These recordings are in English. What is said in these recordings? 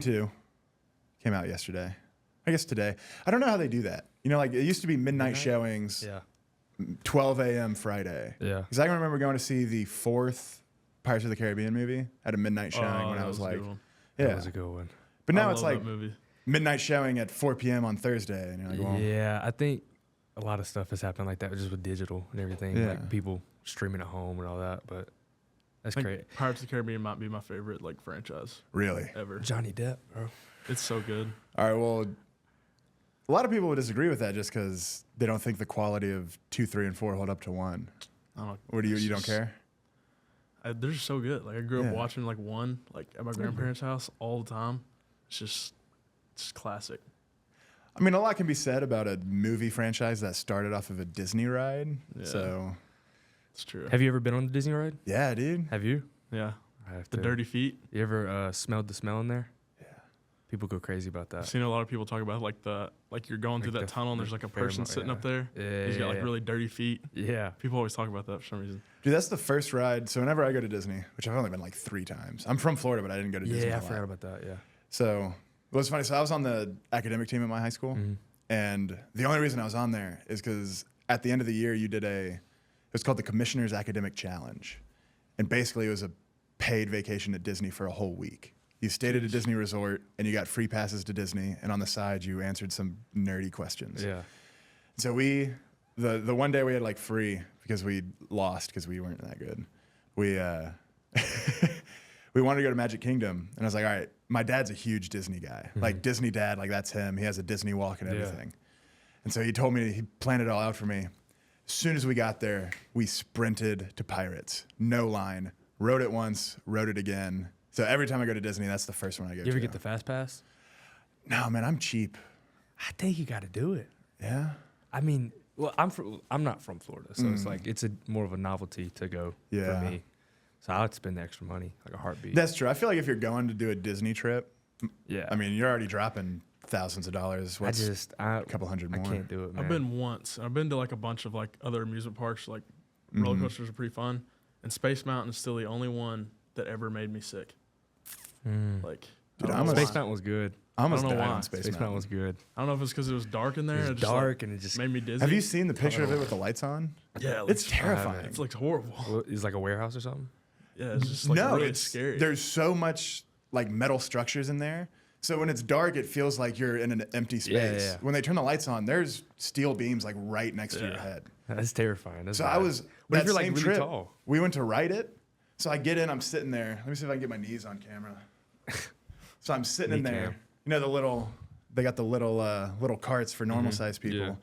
Volume 2 came out yesterday. I guess today. I don't know how they do that. You know, like it used to be midnight showings. Yeah. 12 a.m. Friday. Yeah. Because I can remember going to see the 4th Pirates of the Caribbean movie at a midnight showing when I was like, That was a good one. But now it's like midnight showing at 4 p.m. on Thursday. And you're like, well, yeah, I think a lot of stuff has happened like that just with digital and everything. Yeah. Like people streaming at home and all that. But that's great. Pirates of the Caribbean might be my favorite like franchise. Really? Ever. Johnny Depp, bro. It's so good. All right, well, a lot of people would disagree with that just because they don't think the quality of 2, 3, and 4 hold up to 1. I don't. What do you don't care? They're just so good. Like I grew up watching like 1 like at my grandparents' house all the time. It's just classic. I mean, a lot can be said about a movie franchise that started off of a Disney ride. Yeah. So it's true. Have you ever been on the Disney ride? Yeah, dude. Have you? Yeah. I have The to. dirty feet. You ever smelled the smell in there? Yeah. People go crazy about that. I've seen a lot of people talk about like you're going through that tunnel and there's like a person sitting up there. Yeah, He's got like really dirty feet. Yeah. People always talk about that for some reason. Dude, that's the first ride. So whenever I go to Disney, which I've only been like 3 times. I'm from Florida, but I didn't go to Disney. Yeah, I forgot about that. Yeah. So it was funny. So I was on the academic team at my high school. Mm-hmm. And the only reason I was on there is because at the end of the year, you did it was called the Commissioner's Academic Challenge. And basically it was a paid vacation at Disney for a whole week. You stayed at a Disney resort and you got free passes to Disney. And on the side, you answered some nerdy questions. Yeah. So the one day we had like free because we lost because we weren't that good. We we wanted to go to Magic Kingdom. And I was like, all right, my dad's a huge Disney guy. Mm-hmm. Like Disney dad, like that's him. He has a Disney walk and everything. And so he told me, he planned it all out for me. As soon as we got there, we sprinted to Pirates. No line. Rode it once, rode it again. So every time I go to Disney, that's the first one I go to. You ever get the fast pass? No, man, I'm cheap. I think you got to do it. Yeah? I mean, well, I'm not from Florida, so it's like it's more of a novelty to go for me. So I would spend the extra money like a heartbeat. That's true. I feel like if you're going to do a Disney trip, yeah. I mean, you're already dropping thousands of dollars. A couple hundred more. I can't do it, man. I've been once. I've been to like a bunch of like other amusement parks. Like roller coasters are pretty fun, and Space Mountain is still the only one that ever made me sick. Like, Dude, Space Mountain was good. I almost don't know died why. on Space Space Mountain was good. I don't know if it's because it was dark in there. It was just, dark like, and it just made me dizzy. Have you seen the picture of it with the lights on? Yeah, It's terrifying. It looks horrible. It's like a warehouse or something. Yeah, it's just like really scary. There's so much like metal structures in there. So when it's dark, it feels like you're in an empty space. Yeah. When they turn the lights on, there's steel beams like right next to your head. That's terrifying. That's So bad. I was What if that you're like same really trip. tall? We went to ride it. So I get in, I'm sitting there. Let me see if I can get my knees on camera. So I'm sitting in Knee there. cam. You know they got the little carts for normal sized people. Yeah.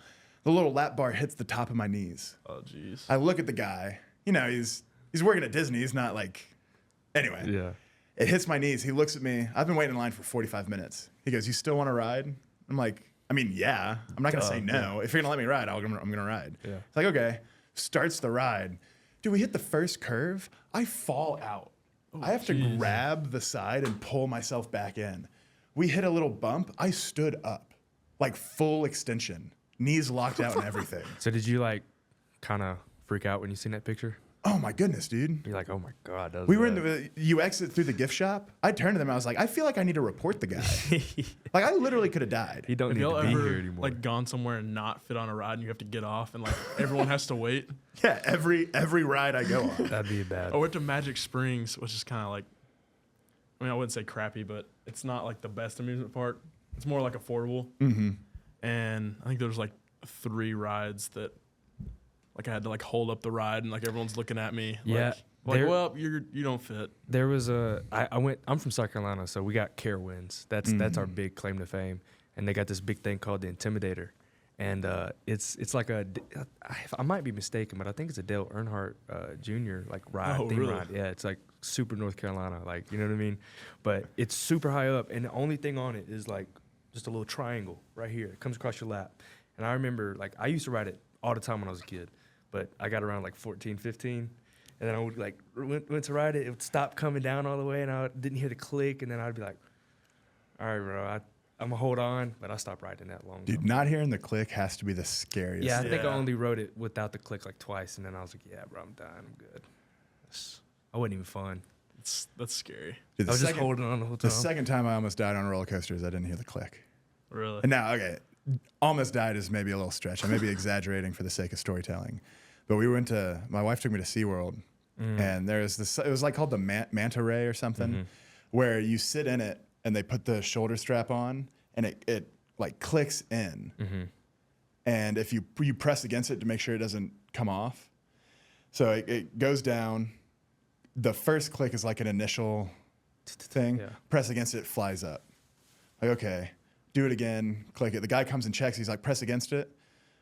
The little lap bar hits the top of my knees. Oh, jeez. I look at the guy. You know, he's working at Disney. He's not like anyway. Yeah. It hits my knees. He looks at me. I've been waiting in line for 45 minutes. He goes, "You still want to ride?" I'm like, I mean, yeah. I'm not gonna say no. If you're gonna let me ride, I'm gonna ride. Yeah. It's like, okay. Starts the ride. Dude, we hit the first curve. I fall out. I have to grab the side and pull myself back in. We hit a little bump. I stood up, like full extension, knees locked out and everything. So did you like kind of freak out when you seen that picture? Oh my goodness, dude. You're like, oh my God. That was We were in bad. you exit through the gift shop. I turned to them. I was like, I feel like I need to report the guy. Like I literally could have died. He don't Have need y'all to be ever here anymore. like gone somewhere and not fit on a ride and you have to get off and like everyone has to wait? Yeah, every ride I go on. That'd be bad. I went to Magic Springs, which is kind of like, I mean, I wouldn't say crappy, but it's not like the best amusement park. It's more like affordable. Mm-hmm. And I think there's like 3 rides that like I had to like hold up the ride and like everyone's looking at me. Yeah, Like well, you don't fit. There was I'm from South Carolina, so we got Carowinds. That's our big claim to fame. And they got this big thing called the Intimidator. And it's like I might be mistaken, but I think it's a Dale Earnhardt Jr. like ride, theme really? ride. Yeah, it's like super North Carolina, like, you know what I mean? But it's super high up, and the only thing on it is like just a little triangle right here. It comes across your lap. And I remember, like, I used to ride it all the time when I was a kid, but I got around like 14, 15, and then I would like went to ride it. It would stop coming down all the way, and I didn't hear the click, and then I'd be like, all right, bro, I'm gonna hold on, but I stopped riding that long. Dude, not hearing the click has to be the scariest. Yeah, I think I Yeah. only rode it without the click like twice, and then I was like, yeah, bro, I'm done. I'm good. I wasn't even fun. That's scary. Dude, I was just holding on the whole time. The second time I almost died on roller coasters, I didn't hear the click. Really? And now, okay, almost died is maybe a little stretch. I may be exaggerating for the sake of storytelling. But my wife took me to SeaWorld, and there's this, it was like called the manta ray or something, where you sit in it and they put the shoulder strap on and it like clicks in. And if you press against it to make sure it doesn't come off. So it goes down. The first click is like an initial thing. Yeah. Press against it, flies up. Like, okay, do it again, click it. The guy comes and checks. He's like, press against it.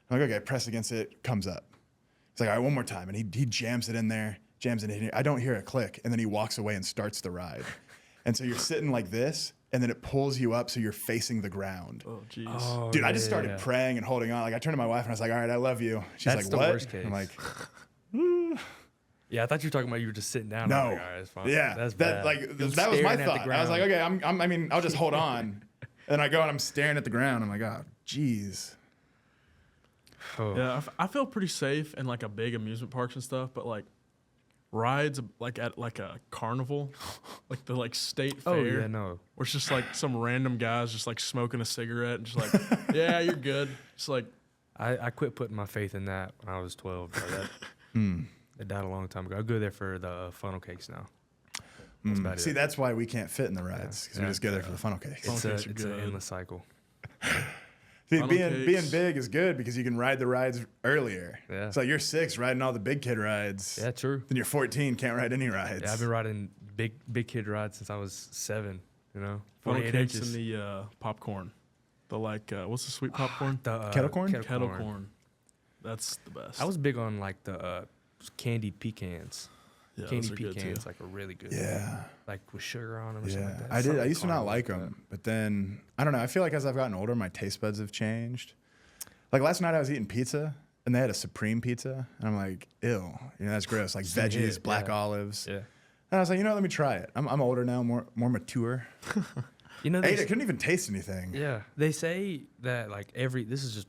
I'm like, okay, press against it, comes up. He's like, all right, one more time. And he jams it in there, jams it in here. I don't hear a click. And then he walks away and starts the ride. And so you're sitting like this, and then it pulls you up so you're facing the ground. Oh, jeez. Oh, Dude, I just started praying and holding on. Like, I turned to my wife and I was like, all right, I love you. She's That's like, the what? worst case. I'm like, Yeah, I thought you were talking about you were just sitting down. no. I'm like, all right, it's fine. Yeah, That's bad. that was my Staring at the thought. I was like, ground. okay, I'll just hold on. And I go and I'm staring at the ground. I'm like, oh, geez. Oh. Yeah, I feel pretty safe in like a big amusement parks and stuff, but like rides like at like a carnival, like the like state fair, Oh, yeah, no. where it's just like some random guys just like smoking a cigarette and just like, yeah, you're good. It's like, I quit putting my faith in that when I was 12. Bro. It died a long time ago. I go there for the funnel cakes now. That's about See, it. that's why we can't fit in the rides, because we Yeah. just go there for the funnel cakes. Funnel cakes are It's an good. endless cycle. See, Funnel being cakes. big is good because you can ride the rides earlier. Yeah. It's like you're 6 riding all the big kid rides. Yeah, true. Then you're 14, can't ride any rides. Yeah, I've been riding big kid rides since I was 7. You know, funnel 48 cakes inches. and the popcorn. The like, what's the sweet popcorn? The, Kettle corn? Kettle corn. That's the best. I was big on like the candied pecans. yeah, Candied those are good too. pecans like are really good. Yeah. Like with sugar on them or Yeah. something like that. I did. Something I used to not caramel like that. them, but then I don't know. I feel like as I've gotten older, my taste buds have changed. Like last night, I was eating pizza and they had a supreme pizza, and I'm like, ew, that's gross. Like Some veggies, hit, black yeah. olives. Yeah. And I was like, let me try it. I'm older now, more mature. You know, I ate it, couldn't even taste anything. yeah, they say that like this is just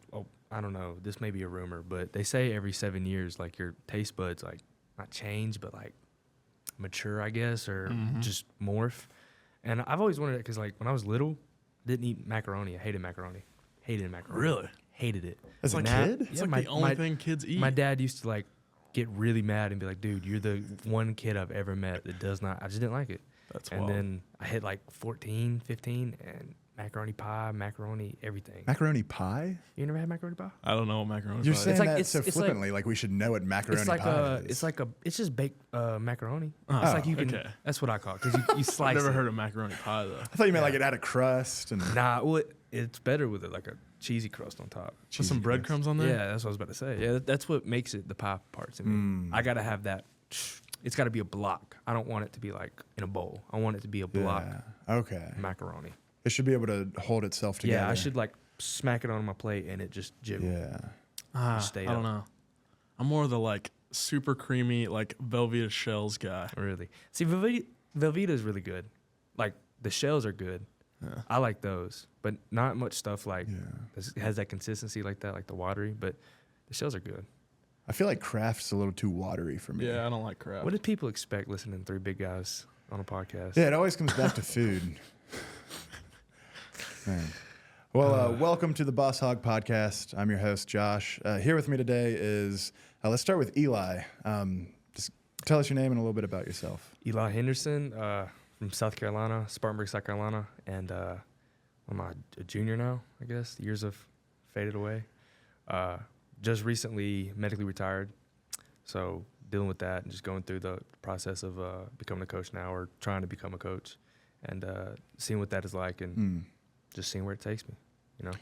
I don't know, this may be a rumor, but they say every 7 years like your taste buds like not change but like mature, I guess, or just morph. And I've always wondered because like when I was little, I didn't eat macaroni. I hated macaroni. Really? Hated it. As a Now- kid? It's Yeah, like the only thing kids eat. My dad used to like get really mad and be like, dude, you're the one kid I've ever met that does not, I just didn't like it. That's And wild. then I hit like 14, 15 and macaroni pie, macaroni, everything. Macaroni pie? You never had macaroni pie? I don't know what macaroni You're pie is. saying like- that it's- so it's like- flippantly, like we should know what macaroni It's like pie is. it's just baked macaroni. Oh, It's like you can, okay. that's what I call it, because you I've slice never it. heard of macaroni pie though. I thought you meant like it had a crust and Nah, well, it's better with it, like a cheesy crust on top. Put some breadcrumbs on there. Yeah, that's what I was about to say. Yeah, that's what makes it the pie part to me. I got to have that. It's got to be a block. I don't want it to be like in a bowl. I want it to be a block yeah. Okay. macaroni. It should be able to hold itself together. Yeah, I should like smack it on my plate and it just jiggle. Yeah. I stay don't up. know. I'm more of the like super creamy like Velveeta shells guy. Really. See, Velveeta is really good. Like the shells are good. Yeah. I like those, but not much stuff like Yeah. has that consistency like that, like the watery. But the shells are good. I feel like craft's a little too watery for me. Yeah, I don't like crab. What did people expect listening to 3 big guys on a podcast? Yeah, it always comes back to food. Man. Well, welcome to the BossHog podcast. I'm your host, Josh. Here with me today is, let's start with Eli. Just tell us your name and a little bit about yourself. Eli Henderson from South Carolina, Spartanburg, South Carolina, and I'm a junior now, I guess. The years have faded away. Just recently medically retired, so dealing with that and just going through the process of becoming a coach now, or trying to become a coach, and seeing what that is like, and just seeing where it takes me, you know.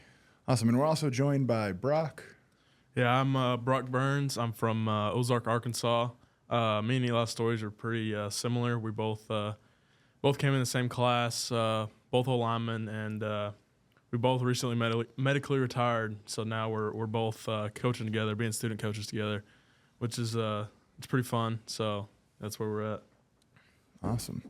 Awesome. And we're also joined by Brock. Yeah, I'm Brock Burns. I'm from Ozark, Arkansas. Me and Eli's stories are pretty similar. We both came in the same class, both linemen, and we both recently medically retired. So now we're both coaching together, being student coaches together, which is it's pretty fun. So that's where we're at. Awesome.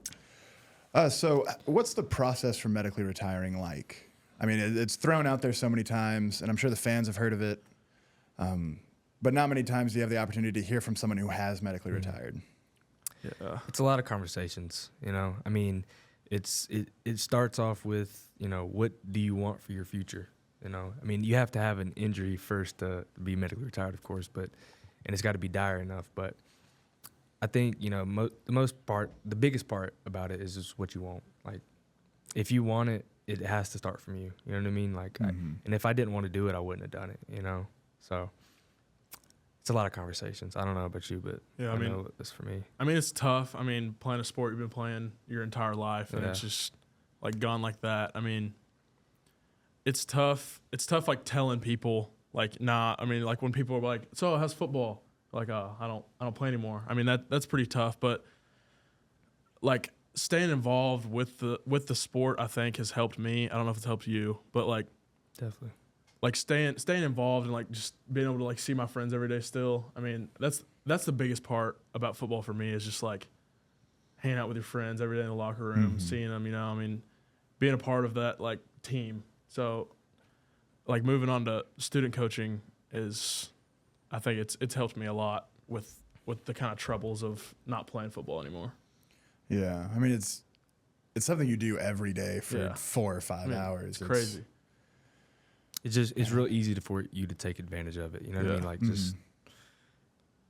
So what's the process for medically retiring like? I mean, it's thrown out there so many times, and I'm sure the fans have heard of it. But not many times do you have the opportunity to hear from someone who has medically retired. Yeah. it's a lot of conversations, you know. I mean, it starts off with, you know, what do you want for your future? You know, I mean, you have to have an injury first to be medically retired, of course, and it's got to be dire enough. But I think, you know, the biggest part about it is just what you want. Like, if you want it, it has to start from you. You know what I mean? Like, and if I didn't want to do it, I wouldn't have done it, you know? So it's a lot of conversations. I don't know about you, but Yeah, I know it's for me. I mean, it's tough. I mean, playing a sport you've been playing your entire life, and it's just like gone like that. I mean, it's tough. It's tough, like telling people, like, nah. I mean, like when people are like, "So how's football?" Like, I don't play anymore. I mean, that's pretty tough. But like staying involved with the sport, I think has helped me. I don't know if it's helped you, but like Definitely. like staying involved and like just being able to like see my friends every day still. I mean, that's the biggest part about football for me, is just like hanging out with your friends every day in the locker room, seeing them, you know. I mean, being a part of that like team. So like moving on to student coaching is, I think it's helped me a lot with the kind of troubles of not playing football anymore. Yeah, I mean, it's something you do every day for Yeah. 4 or 5 hours. It's crazy. It's real easy for you to take advantage of it. You know what I mean? Like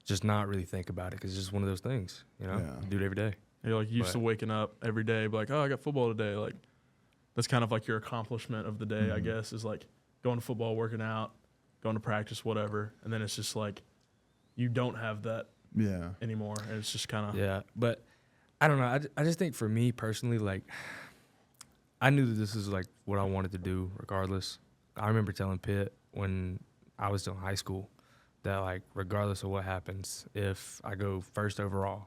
just not really think about it, because it's just one of those things. You know, you do it every day. You're like used to waking up every day, be like, oh, I got football today. Like that's kind of like your accomplishment of the day, I guess, is like going to football, working out, going to practice, whatever. And then it's just like you don't have that anymore, and it's just kind of But I don't know. I just think for me personally, like I knew that this is like what I wanted to do regardless. I remember telling Pitt when I was still in high school that, like, regardless of what happens, if I go first overall,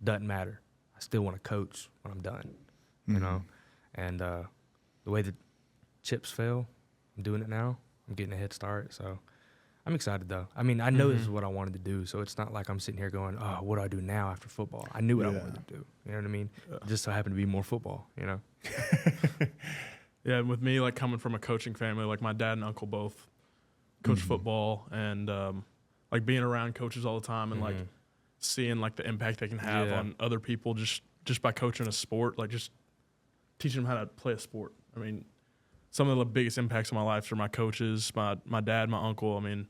doesn't matter. I still want to coach when I'm done, you know? And the way the chips fell, I'm doing it now. I'm getting a head start. So I'm excited, though. I mean, I know this is what I wanted to do, so it's not like I'm sitting here going, oh, what do I do now after football? I knew what I wanted to do. You know what I mean? It just so happened to be more football, you know? Yeah, and with me, like coming from a coaching family, like my dad and uncle both coach football, and like being around coaches all the time, and like seeing like the impact they can have on other people just by coaching a sport, like just teaching them how to play a sport. I mean, some of the biggest impacts of my life are my coaches, my dad, my uncle. I mean,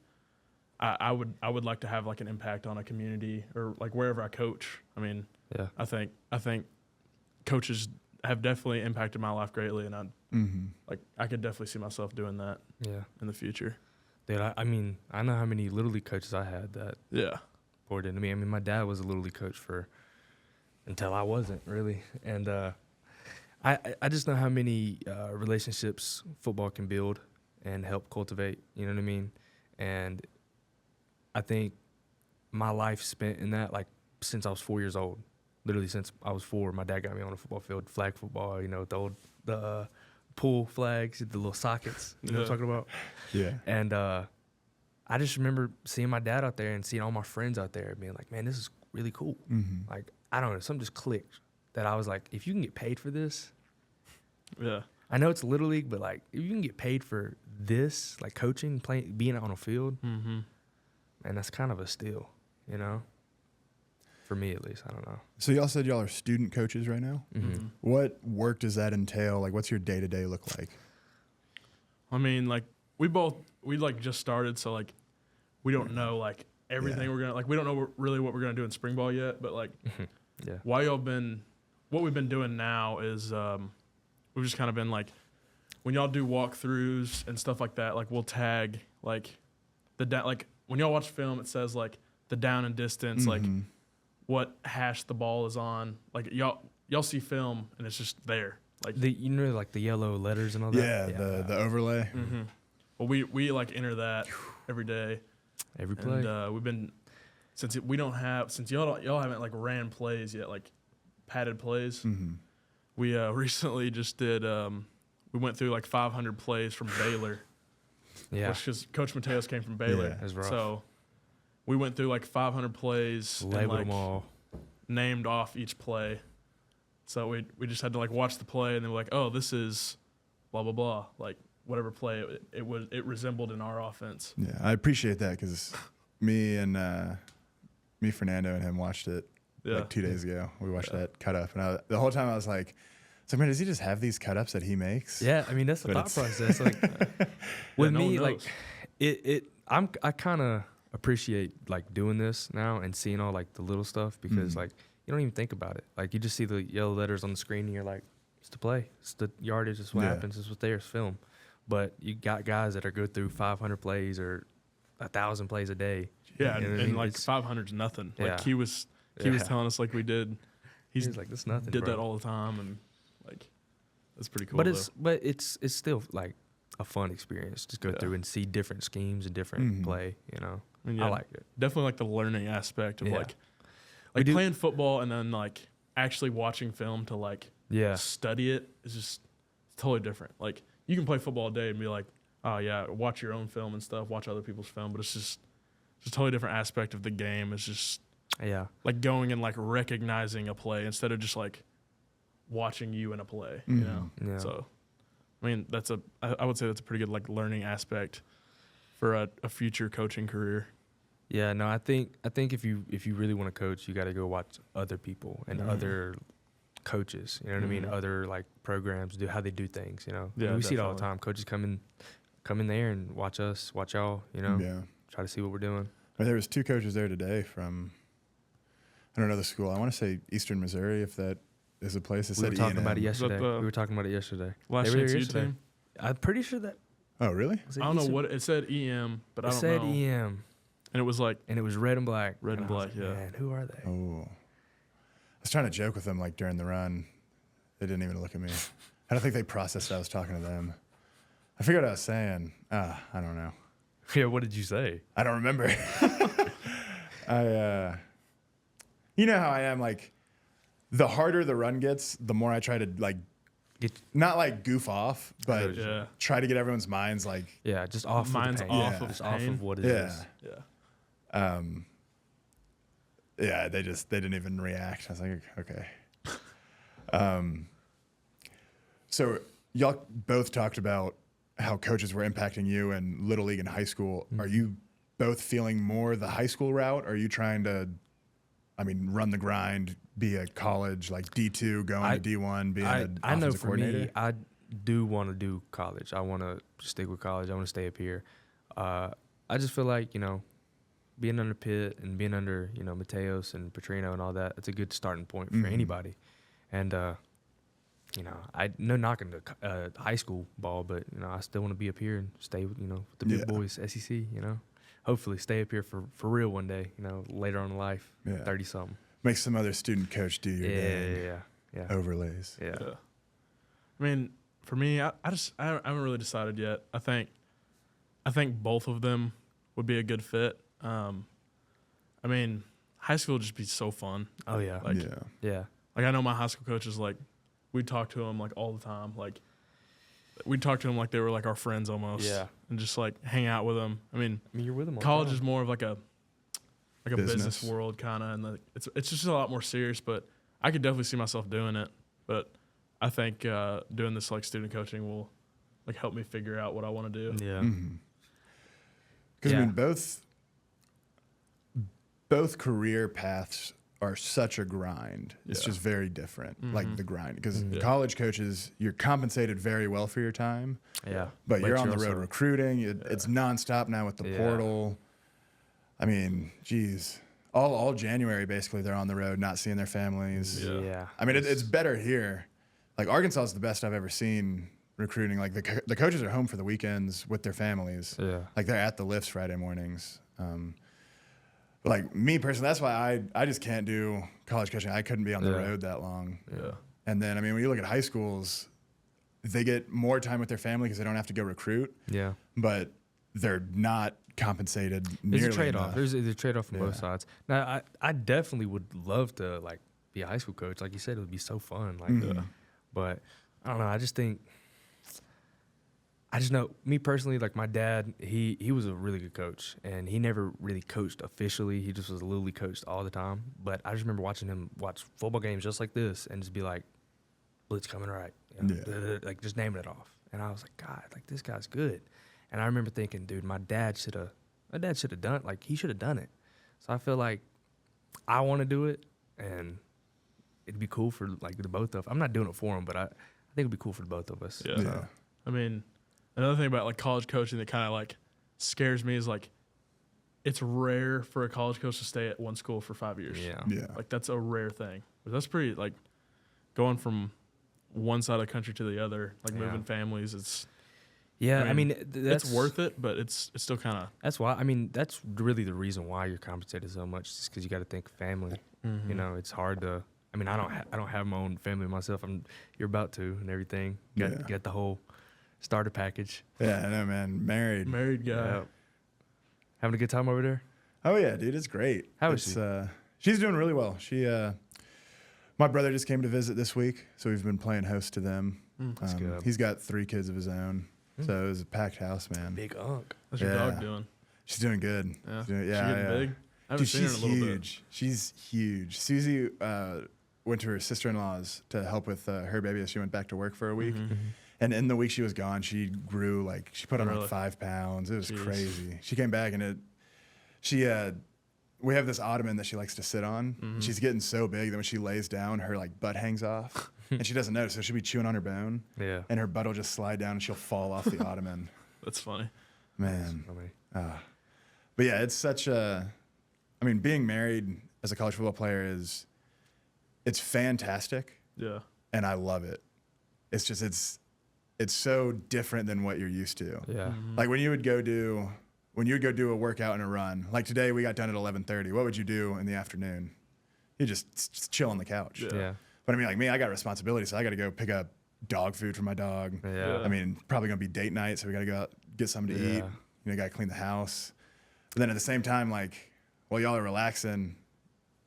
I would like to have like an impact on a community or like wherever I coach. I mean, I think coaches have definitely impacted my life greatly, and I could definitely see myself doing that in the future. Dude, I mean, I know how many Little League coaches I had that poured into me. I mean, my dad was a Little League coach until I wasn't, really. And I just know how many relationships football can build and help cultivate, you know what I mean? And I think my life spent in that, like, since I was 4 years old. Literally since I was 4, my dad got me on a football field, flag football, you know, the pool flags, the little sockets, you know what I'm talking about? Yeah. And I just remember seeing my dad out there and seeing all my friends out there being like, man, this is really cool. Like, I don't know, something just clicked that I was like, if you can get paid for this, I know it's Little League, but like, if you can get paid for this, like coaching, playing, being out on a field, man, that's kind of a steal, you know? For me, at least. I don't know. So y'all said y'all are student coaches right now? What work does that entail? Like, what's your day-to-day look like? I mean, like, we like just started, so like we don't know like everything we're gonna, like, we don't know really what we're gonna do in spring ball yet, but like what we've been doing now is we've just kind of been like, when y'all do walkthroughs and stuff like that, like we'll tag like like when y'all watch film, it says like the down and distance, like what hash the ball is on. Like y'all see film and it's just there. Like like the yellow letters and all that. Yeah, the overlay. Well, we like enter that every day, every play. And we've been since y'all haven't like ran plays yet, like padded plays. We recently just did. We went through like 500 plays from Baylor. Because Coach Mateos came from Baylor. That's rough. So we went through like 500 plays, labeled and, like, them all, named off each play. So we just had to like watch the play, and then we're like, oh, this is blah blah blah, like whatever play it resembled in our offense. Yeah, I appreciate that, because me, Fernando, and him watched it like 2 days ago. We watched that cut up, and the whole time I was like, "So man, does he just have these cut ups that he makes?" Yeah, I mean that's the But thought it's- process. Like with no me, one like knows. I kind of appreciate like doing this now and seeing all like the little stuff because like you don't even think about it. Like you just see the yellow letters on the screen and you're like, it's the play, it's the yardage, it's what happens, it's what there's film. But you got guys that are go through 500 plays or 1,000 plays a day. Yeah, You know what I and mean? like It's- 500's nothing. Yeah. Like he was telling us like we did. He's like, that's nothing. Did bro. that all the time, and like that's pretty cool. But it's still like a fun experience. Just go Yeah. through and see different schemes and different play. You know, I mean, I like it. Definitely like the learning aspect of Yeah. like We do- playing football and then like actually watching film to like Yeah, study it is just totally different. Like you can play football all day and be like, oh yeah, watch your own film and stuff, watch other people's film, but it's just a totally different aspect of the game. It's just yeah, like going and like recognizing a play instead of just like watching you in a play, you know? yeah. So, I mean, I would say that's a pretty good like learning aspect for a future coaching career. Yeah, no, I think if you really want to coach, you got to go watch other people and other coaches. You know what I mean? Other like programs do how they do things. You know, Yeah, we see it all the definitely. time. Coaches come in there and watch us, watch y'all. You know, Yeah. try to see what we're doing. But there was 2 coaches there today from, I don't know the school. I want to say Eastern Missouri, if that is a place. It We were said talking about it E&M. yesterday. the We were talking about it yesterday. Last They were chance there U yesterday. team. I'm pretty sure that Oh, really? was it I don't know Eastern? what it said. EM, but I It don't said know. EM, And it was like and it was red and black. Red and I was black, like, yeah. Man, who are they? Oh. I was trying to joke with them like during the run. They didn't even look at me. I don't think they processed I was talking to them. I forgot what I was saying. I don't know. Yeah, what did you say? I don't remember. You know how I am, like, the harder the run gets, the more I try to, like, not like goof off, but Yeah. try to get everyone's minds, like, Yeah, just off Mine's of the pain. off Yeah. of just off pain. of what it yeah. is. Yeah. Yeah, they didn't even react. I was like, okay. So y'all both talked about how coaches were impacting you in Little League and high school. Are you both feeling more the high school route? Or are you trying to, run the grind, be a college, like D2, going to D1, being an I know offensive for coordinator? me, I do want to do college. I want to stick with college. I want to stay up here. I just feel like, being under Pitt and being under, Mateos and Petrino and all that, it's a good starting point for anybody. And, I no knocking the high school ball, but, I still want to be up here and stay with, with the big Yeah. boys, SEC, Hopefully stay up here for real one day, later on in life, Yeah. 30-something. Make some other student coach do your dang Yeah. overlays. Yeah. Yeah. I mean, for me, I haven't really decided yet. I think both of them would be a good fit. High school would just be so fun. Oh, yeah. Like, Yeah. Like I know my high school coaches, like we talk to them like all the time. Like we talk to them like they were like our friends almost. Yeah. And just like hang out with them. You're with them all College the is time. more of like a business Business. world kind of, and like it's just a lot more serious. But I could definitely see myself doing it. But I think doing this like student coaching will like help me figure out what I want to do. Yeah. Because Yeah. both career paths are such a grind. It's Yeah. just very different, like the grind. Because Yeah. college coaches, you're compensated very well for your time, Yeah. but you're on the also- road recruiting. It's nonstop now with the Yeah. portal. Geez, all January basically they're on the road, not seeing their families. Yeah. It's better here. Like Arkansas is the best I've ever seen recruiting. Like the coaches are home for the weekends with their families. Yeah. Like they're at the lifts Friday mornings. But like me personally, that's why I just can't do college coaching. I couldn't be on the Yeah. road that long. Yeah. And then when you look at high schools, they get more time with their family because they don't have to go recruit, Yeah. but they're not compensated There's nearly a trade-off. enough. There's a trade-off from both Yeah. sides. Now, I definitely would love to like be a high school coach. Like you said, it would be so fun. Like, but I don't know. I just know me personally. Like my dad, he was a really good coach, and he never really coached officially. He just was a little league coach all the time. But I just remember watching him watch football games just like this, and just be like, "Blitz coming right," like just naming it off. And I was like, "God, like this guy's good." And I remember thinking, dude, my dad should have done it. Like he should have done it. So I feel like I want to do it, and it'd be cool for like the both of. I'm not doing it for them, but I think it'd be cool for the both of us. Yeah. Yeah. I mean, another thing about like college coaching that kind of like scares me is like it's rare for a college coach to stay at one school for 5 years. Yeah. Like that's a rare thing. But that's pretty like going from one side of the country to the other, like moving families. It's I mean that's it's worth it, but it's still kind of. That's why. I mean, that's really the reason why you're compensated so much, is because you got to think family. You know, it's hard to. I mean, I don't have my own family myself. You're about to and everything. Get the whole starter package. Yeah, I know, man. Married guy. Yeah. Having a good time over there? Oh yeah, dude, it's great. How is she? She's doing really well. My brother just came to visit this week, so we've been playing host to them. That's good. He's got 3 kids of his own, so it was a packed house, man. Big unk. How's your dog doing? She's doing good. Yeah. She's doing, She getting big? I haven't Dude, seen her in a she's little bit. huge. She's huge. Susie went to her sister-in-law's to help with her baby as she went back to work for a week. And in the week she was gone, she grew she put on Really? like 5 pounds. It was Jeez. crazy. She came back and we have this ottoman that she likes to sit on. She's getting so big that when she lays down, her like butt hangs off and she doesn't notice. So she'll be chewing on her bone and her butt will just slide down and she'll fall off the ottoman. That's funny. Man. But yeah, it's such being married as a college football player it's fantastic. Yeah. And I love it. It's just, it's so different than what you're used to. Yeah. Like when you would go do a workout and a run, like today we got done at 11:30. What would you do in the afternoon? You just chill on the couch. Yeah. But I mean, like me, I got responsibility, so I got to go pick up dog food for my dog. Yeah. I mean, probably gonna be date night, so we got to go out, get something to eat. Got to clean the house. But then at the same time, like while y'all are relaxing,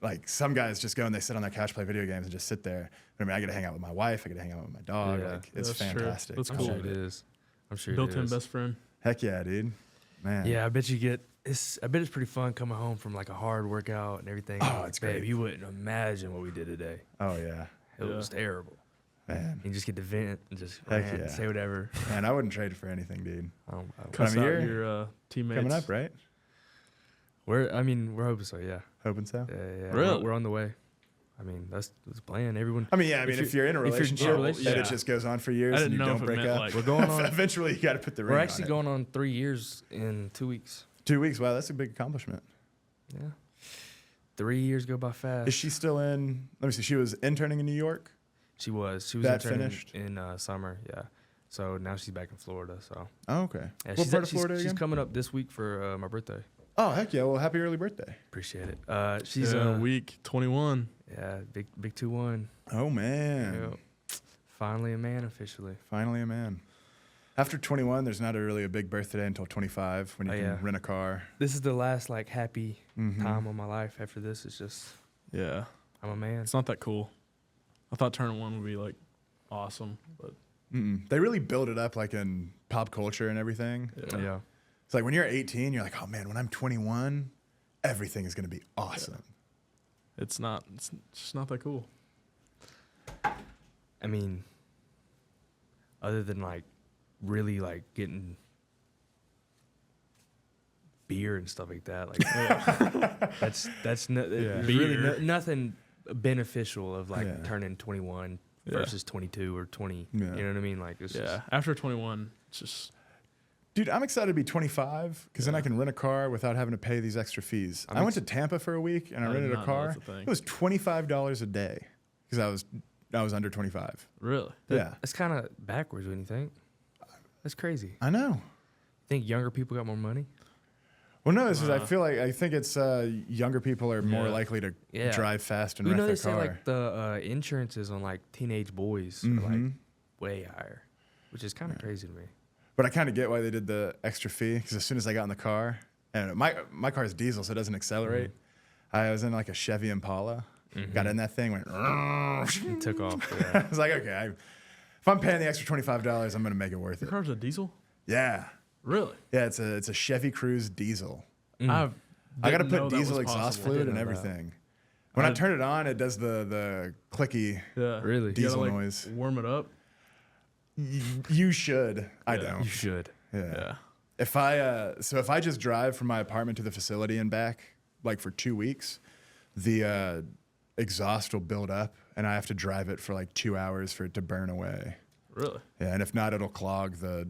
like some guys just go and they sit on their couch, play video games, and just sit there. But I mean, I get to hang out with my wife. I get to hang out with my dog. Yeah. Like it's That's true. fantastic. That's I'm cool. sure it is. I'm sure it Built-in is. best friend. Heck yeah, dude. Man. Yeah, I bet it's pretty fun coming home from like a hard workout and everything. Oh, it's Babe, great. you wouldn't imagine what we did today. Oh yeah. It was terrible. Man. You just get to vent and just Heck yeah. say whatever. Man, I wouldn't trade it for anything, dude. Cuss I'm out here. your teammates. Coming up, right? We're hoping so. Yeah. Hoping so. Yeah. Really? We're on the way. I mean, that's the plan. Everyone. I mean, yeah. I mean, if you're in a relationship, relationship, and yeah. it just goes on for years I and didn't you know don't if it break meant up, like We're going on. eventually you got to put the ring We're on actually it. going on 3 years in 2 weeks. 2 weeks. Wow, that's a big accomplishment. Yeah. 3 years go by fast. Is she still in? Let me see. She was interning in New York. She was That interning finished? in summer. Yeah. So now she's back in Florida. So Oh, okay. yeah, What part of Florida she's again? coming up this week for my birthday. Oh, heck yeah. Well, happy early birthday. Appreciate it. She's week 21. yeah, big 2-1. Oh, man. Yep. Finally a man officially. Finally a man. After 21, there's not really a big birthday until 25 when you can rent a car. This is the last like happy time of my life. After this, it's just Yeah. I'm a man. It's not that cool. I thought turning 1 would be like awesome, but They really build it up like in pop culture and everything. Yeah. It's like when you're 18, you're like, oh man, when I'm 21, everything is going to be awesome. it's just not that cool. I mean, other than like really like getting beer and stuff like that, like that's there's really Beer. nothing beneficial of like Yeah. turning 21 Yeah. versus 22 or 20. Yeah. You know what I mean? Like it's Yeah. After 21, it's just Dude, I'm excited to be 25 because then I can rent a car without having to pay these extra fees. I went to Tampa for a week and I I did rented a not know car. that's a thing. It was $25 a day because I was under 25. really. Yeah, It's kind of backwards when you think. That's crazy. I know. Think younger people got more money? Well, no, I think it's younger people are more Yeah. likely to Yeah. drive fast and You rent know their they say car. like the insurances on like teenage boys are like way higher, which is kind of crazy to me. But I kind of get why they did the extra fee because as soon as I got in the car, and my car is diesel, so it doesn't accelerate. I was in like a Chevy Impala, got in that thing, went. It took off. I Yeah. was like, okay, if I'm paying the extra $25, I'm gonna make it worth Your it. car's a diesel? Yeah, Really? yeah, it's a Chevy Cruze diesel. I I got to didn't know put that diesel was exhaust possible. fluid and know that. everything. When I turn it on, it does the clicky. Yeah. Really? You Diesel gotta, like, noise. warm it up. You should. I Yeah. don't. You should. Yeah. Yeah. If I just drive from my apartment to the facility and back, like for 2 weeks, the exhaust will build up, and I have to drive it for like 2 hours for it to burn away. Really? Yeah, and if not, it'll clog the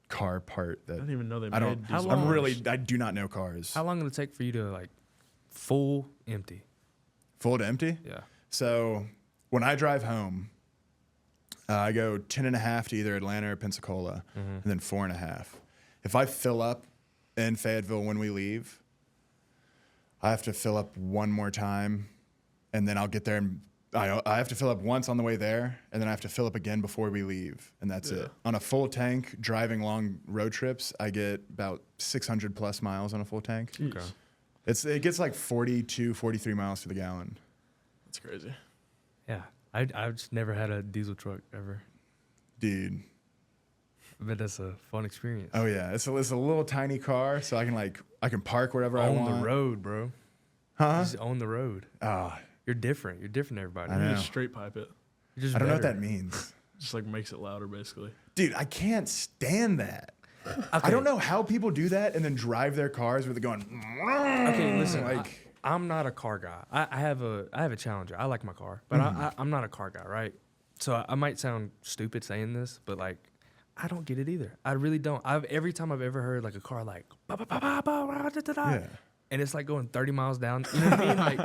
car part. I That didn't even know they I don't. made diesel I do not know cars. How long will it take for you to like full empty? Full to empty. Yeah. So when I drive home, I go 10.5 to either Atlanta or Pensacola, and then 4.5. If I fill up in Fayetteville when we leave, I have to fill up one more time, and then I'll get there and I have to fill up once on the way there, and then I have to fill up again before we leave, and that's it. On a full tank, driving long road trips, I get about 600 plus miles on a full tank. Jeez. Okay. It gets like 42, 43 miles to the gallon. That's crazy. Yeah. I've just never had a diesel truck ever. Dude. But that's a fun experience. Oh yeah, it's a little tiny car, so I can park wherever I Own want. the road, bro. Huh? Just own the road. Ah, You're different. You're different than everybody. I You know. just straight pipe it. You're just I don't know what better. that means. Just like makes it louder, basically. Dude, I can't stand that. I Okay. don't know how people do that and then drive their cars with it going. Okay, listen. Like, I'm not a car guy. I have a Challenger. I like my car, but I'm not a car guy, right? So I might sound stupid saying this, but like, I don't get it either. I really don't. Every time I've ever heard like a car like, ba, ba, ba, ba, ba, da, da, da, yeah. and it's like going 30 miles down. You know what I mean? Like,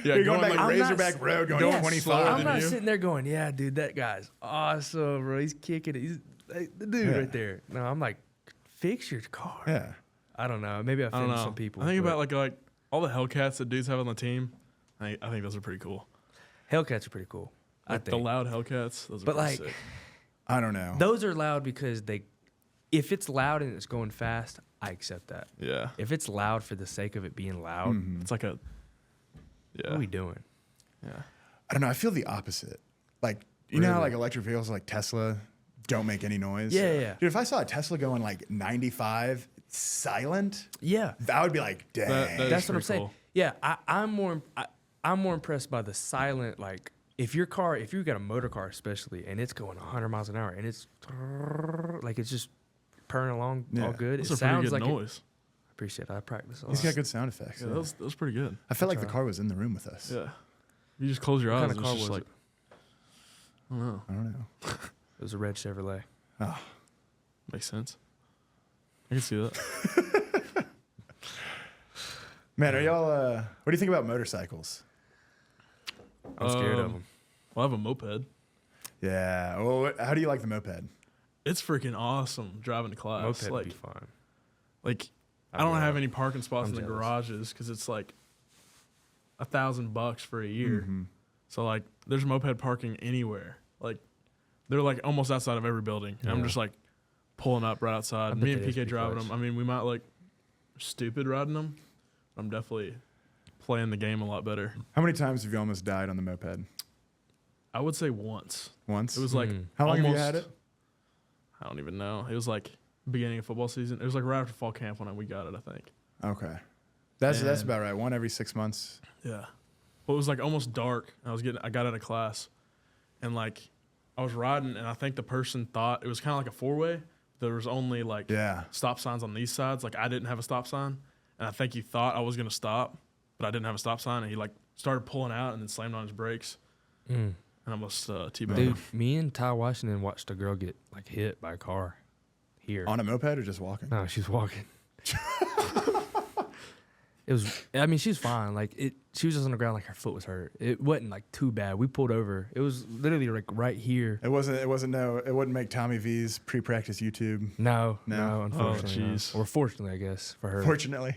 Yeah, You're going back I'm not Razorback s- Road going Yeah, 25. I'm not you? sitting there going, yeah, dude, that guy's awesome, bro. He's kicking it. He's like, the dude Yeah. right there. No, I'm like, fix your car. Yeah. I don't know. Maybe I I don't offended know. some people. I think but about like all the Hellcats that dudes have on the team. I think those are pretty cool. Hellcats are pretty cool. I Like the think. loud Hellcats. Those are But, pretty like, sick. I don't know. Those are loud because if it's loud and it's going fast, I accept that. Yeah, If it's loud for the sake of it being loud, Mhm. it's like a. what Yeah. are we doing? Yeah. I don't know. I feel the opposite. Like, you know how like electric vehicles like Tesla don't make any noise? Yeah, yeah. Dude, if I saw a Tesla going like 95 silent, Yeah, that would be like, dang. That is that's what I'm pretty saying. cool. Yeah, I'm more impressed by the silent, like if you've got a motor car especially, and it's going 100 miles an hour, and it's like it's just purring along all Yeah. good. That's It a pretty sounds good like noise. I appreciate it. I practice a lot. He's got good sound effects. Yeah, yeah. that was pretty good. I felt like the try. car was in the room with us. Yeah. You just close your What eyes. kind of and car it's just was like it? I don't know. I don't know. It was a red Chevrolet. Oh, Makes sense. I can see that. man, are y'all? What do you think about motorcycles? I'm scared of Um, them. Well, I have a moped. Yeah. Well, how do you like the moped? It's freaking awesome driving to class. Moped would like, be fun. like I I'd don't have love- any parking spots I'm in the jealous. garages because it's like $1,000 for a year. Mhm. So like, there's moped parking anywhere. Like, they're like almost outside of every building. And I'm Yeah. just like pulling up right outside. I bet Me and that is PK pretty driving clutch. them. I mean, we might like stupid riding them. I'm definitely playing the game a lot better. How many times have you almost died on the moped? I would say once. Once. It was like How long have you almost- had it? I don't even know. It was like beginning of football season. It was like right after fall camp when we got it, I think. Okay. That's And- about right. One every 6 months. Yeah. But it was like almost dark. I got out of class and like I was riding and I think the person thought it was kind of like a four-way. There was only like Yeah. stop signs on these sides. Like I didn't have a stop sign. And I think he thought I was going to stop, but I didn't have a stop sign. And he like started pulling out and then slammed on his brakes. Mm. And almost T-boned Dude, him. me and Ty Washington watched a girl get like hit by a car here. On a moped or just walking? No, she's walking. It was. I mean, she's fine. Like she was just on the ground, like her foot was hurt. It wasn't like too bad. We pulled over. It was literally like right here. It wasn't. No. It wouldn't make Tommy V's pre-practice YouTube. No, No. unfortunately, no. jeez. Or fortunately, I guess for her. Fortunately.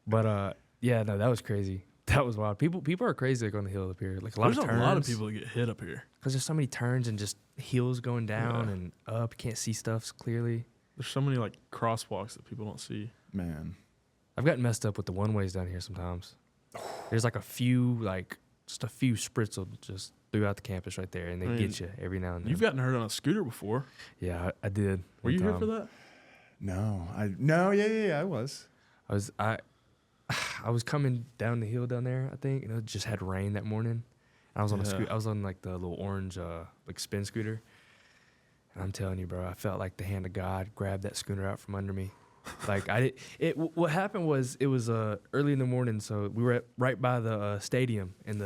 But yeah, no, that was crazy. That was wild. People are crazy like on the hill up here. Like a lot There's of turns. a lot of people that get hit up here. Because there's so many turns and just hills going down Yeah. and up. Can't see stuff clearly. There's so many like crosswalks that people don't see. Man. I've gotten messed up with the one ways down here sometimes. There's like a few, like just a few spritzel just throughout the campus right there, and they I mean, get you every now and then. You've gotten hurt on a scooter before. Yeah, I did. Were one you here time. for that? No. Yeah. I was. I was coming down the hill down there, I think, and it just had rain that morning. I was on Yeah. I was on like the little orange like spin scooter. And I'm telling you, bro, I felt like the hand of God grabbed that scooter out from under me. Like what happened was it was early in the morning, so we were right by the stadium, and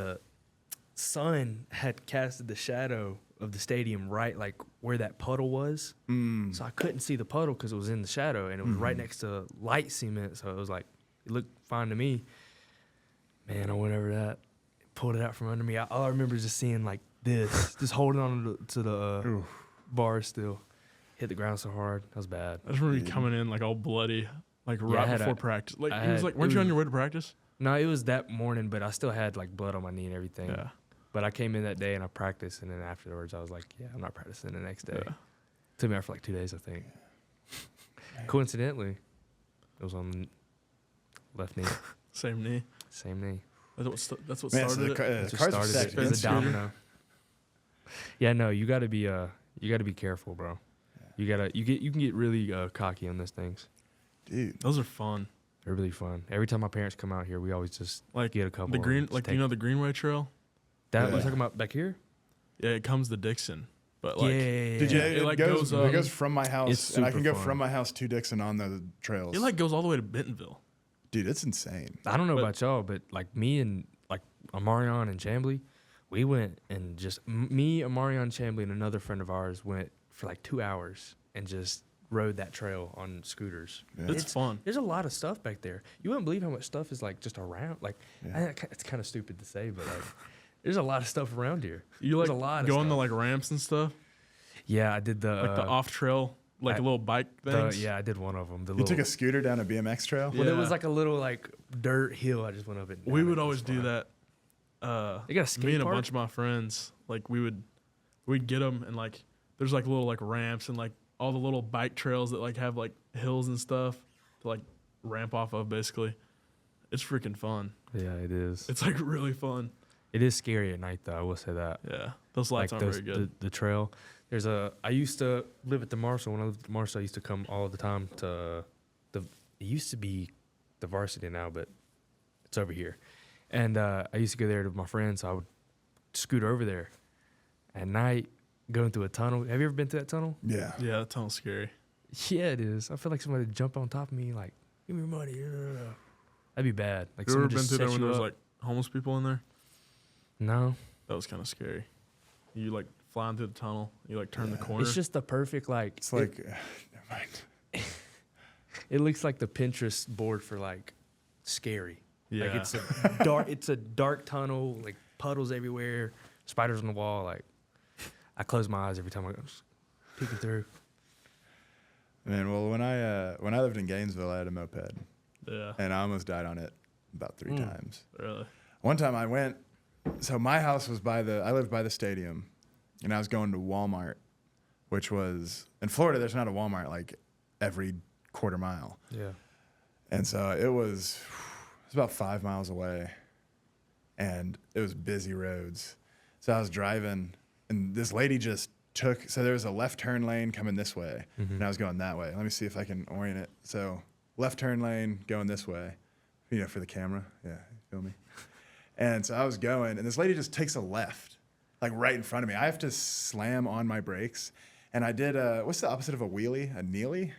sun had casted the shadow of the stadium right like where that puddle was. So I couldn't see the puddle because it was in the shadow, and it was right next to light cement. So it was like, it looked fine to me. Man, I went over that, pulled it out from under me. All I remember is just seeing like this, just holding on to the bar still. Hit the ground so hard. That was bad. I just remember you coming in like all bloody, like right before practice. Like I it was had- like, weren't you on your way to practice? No, it was that morning, but I still had like blood on my knee and everything. Yeah. But I came in that day and I practiced, and then afterwards I was like, yeah, I'm not practicing the next day. Yeah. Took me out for like 2 days, I think. Coincidentally, it was on the left knee, Same knee. same knee. That's what Man, so started the, it. the That's what cards are started stacked it. It was against a you. domino. Yeah, no, you gotta be careful, bro. You can get really cocky on those things. Dude. Those are fun. They're really fun. Every time my parents come out here, we always just Like get a couple. the green, and just like take- you know the Greenway Trail. that Yeah. we're talking about back here. Yeah, it comes to Dixon, but like Did you, Yeah. it, It, like, goes, goes, it goes from my It's house, and I can super go fun. from my house to Dixon on the trails. it like goes all the way to Bentonville. Dude, it's insane. I don't know But- about y'all, but like me and like Amarion and Chambly, we went and just me, Amarion, Chambly, and another friend of ours went for like 2 hours and just rode that trail on scooters. Yeah. It's fun. There's a lot of stuff back there. You wouldn't believe how much stuff is like just around. Like Yeah. it's kind of stupid to say, but like there's a lot of stuff around here. You like There's a lot of go on the stuff. like ramps and stuff, Yeah, I did the like the off trail, like I- little bike things. yeah, I did one of them. The You little, took a scooter down a BMX trail? well, there was Yeah. like a little like dirt hill. I just went up it. We down would it. It always was do fun. that. They got a skate Me and a park? bunch of my friends, like we'd get them and like there's like little like ramps and like all the little bike trails that like have like hills and stuff to like ramp off of. Basically, it's freaking fun. Yeah, it is. It's like really fun. It is scary at night though. I will say that. Yeah, those lights aren't very good. The trail. I used to live at the Marshall. When I lived at the Marshall, I used to come all the time to it used to be the Varsity now, but it's over here. And I used to go there to my friends. So I would scoot over there at night, going through a tunnel. Have you ever been through that tunnel? Yeah. Yeah, that sounds scary. Yeah, it is. I feel like somebody would jump on top of me, like, give me your money. That'd be bad. Like, You ever someone been just through there set when you there was up. like homeless people in there? No. That was kind of scary. You like flying through the tunnel. You like turn the corner. It's just the perfect, like, It's like, never mind. it looks like the Pinterest board for, like, scary. yeah. Like it's a dark tunnel, like puddles everywhere, spiders on the wall. Like I close my eyes every time I go peeking through. Man, well, when I lived in Gainesville, I had a moped, yeah. and I almost died on it about 3 times. Really. One time I went, so my house was I lived by the stadium, and I was going to Walmart, which was, in Florida, there's not a Walmart like every quarter mile. Yeah. And so it was about 5 miles away, and it was busy roads. So I was driving, and this lady just so there was a left turn lane coming this way, and I was going that way. Let me see if I can orient it. So left turn lane going this way, for the camera. Yeah, you feel me? And so I was going, and this lady just takes a left, like right in front of me. I have to slam on my brakes, and I did what's the opposite of a wheelie? A kneelie?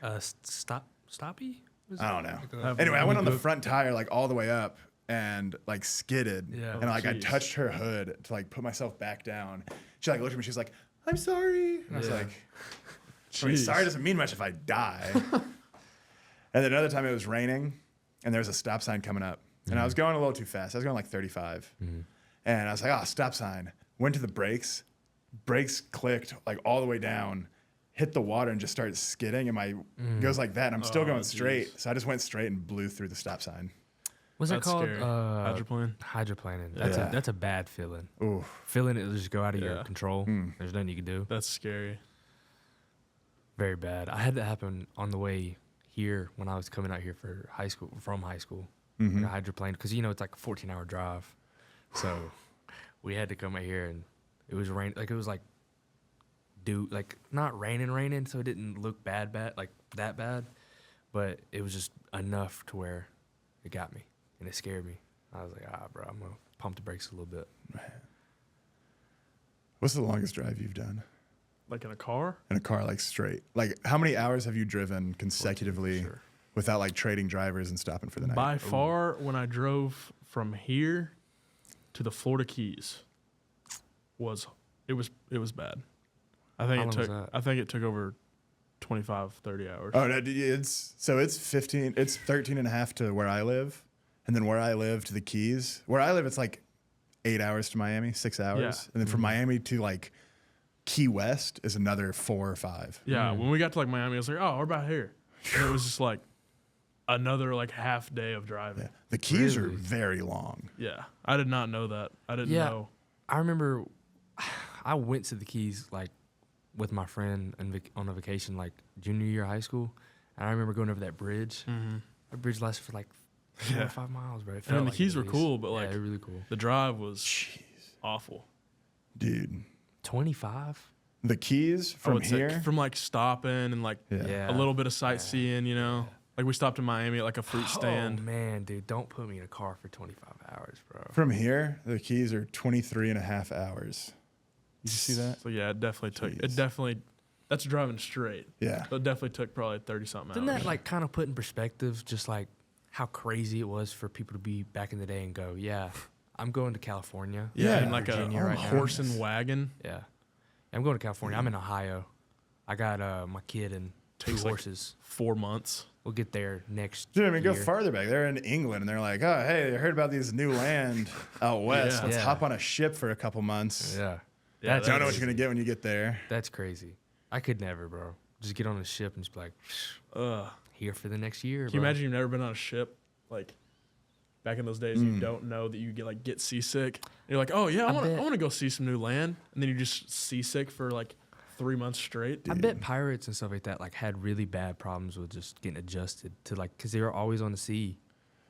Stoppy? I don't know. Have Anyway, I went on the good- front tire like all the way up and like skidded. Yeah. And like I Jeez. touched her hood to like put myself back down. She like looked at me. She's like, "I'm sorry." And I was Yeah. like, I mean, Jeez. sorry doesn't mean much if I die. And then another time it was raining, and there was a stop sign coming up, and I was going a little too fast. I was going like 35, and I was like, "Oh, stop sign." Went to the brakes clicked like all the way down, hit the water, and just started skidding. And my goes like that, and I'm still Oh, going straight. geez. So I just went straight and blew through the stop sign. What's that That's called? scary. Hydroplane. Hydroplaning. Yeah. That's a bad feeling. Ooh, Feeling it just go out of your Yeah. control. There's nothing you can do. That's scary. Very bad. I had that happen on the way here when I was coming out here for high school, from high school. Like a hydroplane, because it's like a 14-hour drive. So we had to come out here, and it was rain. Like it was like not raining, so it didn't look bad, like that bad, but it was just enough to where it got me and it scared me. I was like, bro, I'm gonna pump the brakes a little bit. what's the longest drive you've done Like in a car? in a car, like straight? Like how many hours have you driven consecutively Sure. without like trading drivers and stopping for the night? By far, when I drove from here to the Florida Keys, was bad. How long was that? I think it took over 25, 30 hours. Oh, no, it's 13 and a half to where I live. And then where I live to the Keys. Where I live, it's like 8 hours to Miami, 6 hours. Yeah. And then from Miami to like Key West is another 4 or 5. Yeah, when we got to like Miami, I was like, oh, we're about here. And it was just like another like half day of driving. Yeah. The Keys are Really? very long. Yeah, I did not know that. I didn't know. I remember I went to the Keys like with my friend on a vacation like junior year of high school, and I remember going over that bridge. Mm-hmm. That bridge lasted for like 4 or 5 miles, bro. It I mean, felt the like Keys at were least. cool, but like they're really cool. the drive was awful. Dude. 25. The Keys I from would say here. from like stopping and like Yeah. a little bit of sightseeing, you know. Like we stopped in Miami at like a fruit stand. Oh man, dude, don't put me in a car for 25 hours, bro. From here, the Keys are 23 and a half hours. Did you see that? So yeah, it definitely took. Jeez. It definitely. That's driving straight. Yeah. So it definitely took probably 30 something hours. Didn't that like kind of put in perspective just like how crazy it was for people to be back in the day and go, yeah, I'm going to California. Yeah, Yeah. in like Virginia a right now. horse and wagon. Yeah. I'm going to California. I'm in Ohio. I got my kid and 2 Takes, like, horses. 4 months. We'll get there next Dude, I mean, go year. farther back. They're in England, and they're like, oh, hey, I heard about these new land out west. Yeah. Let's Yeah. hop on a ship for a couple months. Yeah. Yeah, That's You don't know what crazy. you're going to get when you get there. That's crazy. I could never, bro. Just get on a ship and just be like, Ugh. here for the next year, Can bro. you imagine you've never been on a ship? Like back in those days, you don't know that you get seasick. And you're like, oh yeah, I bet. want to go see some new land, and then you're just seasick for like 3 months straight. I bet pirates and stuff like that like had really bad problems with just getting adjusted to like because they were always on the sea,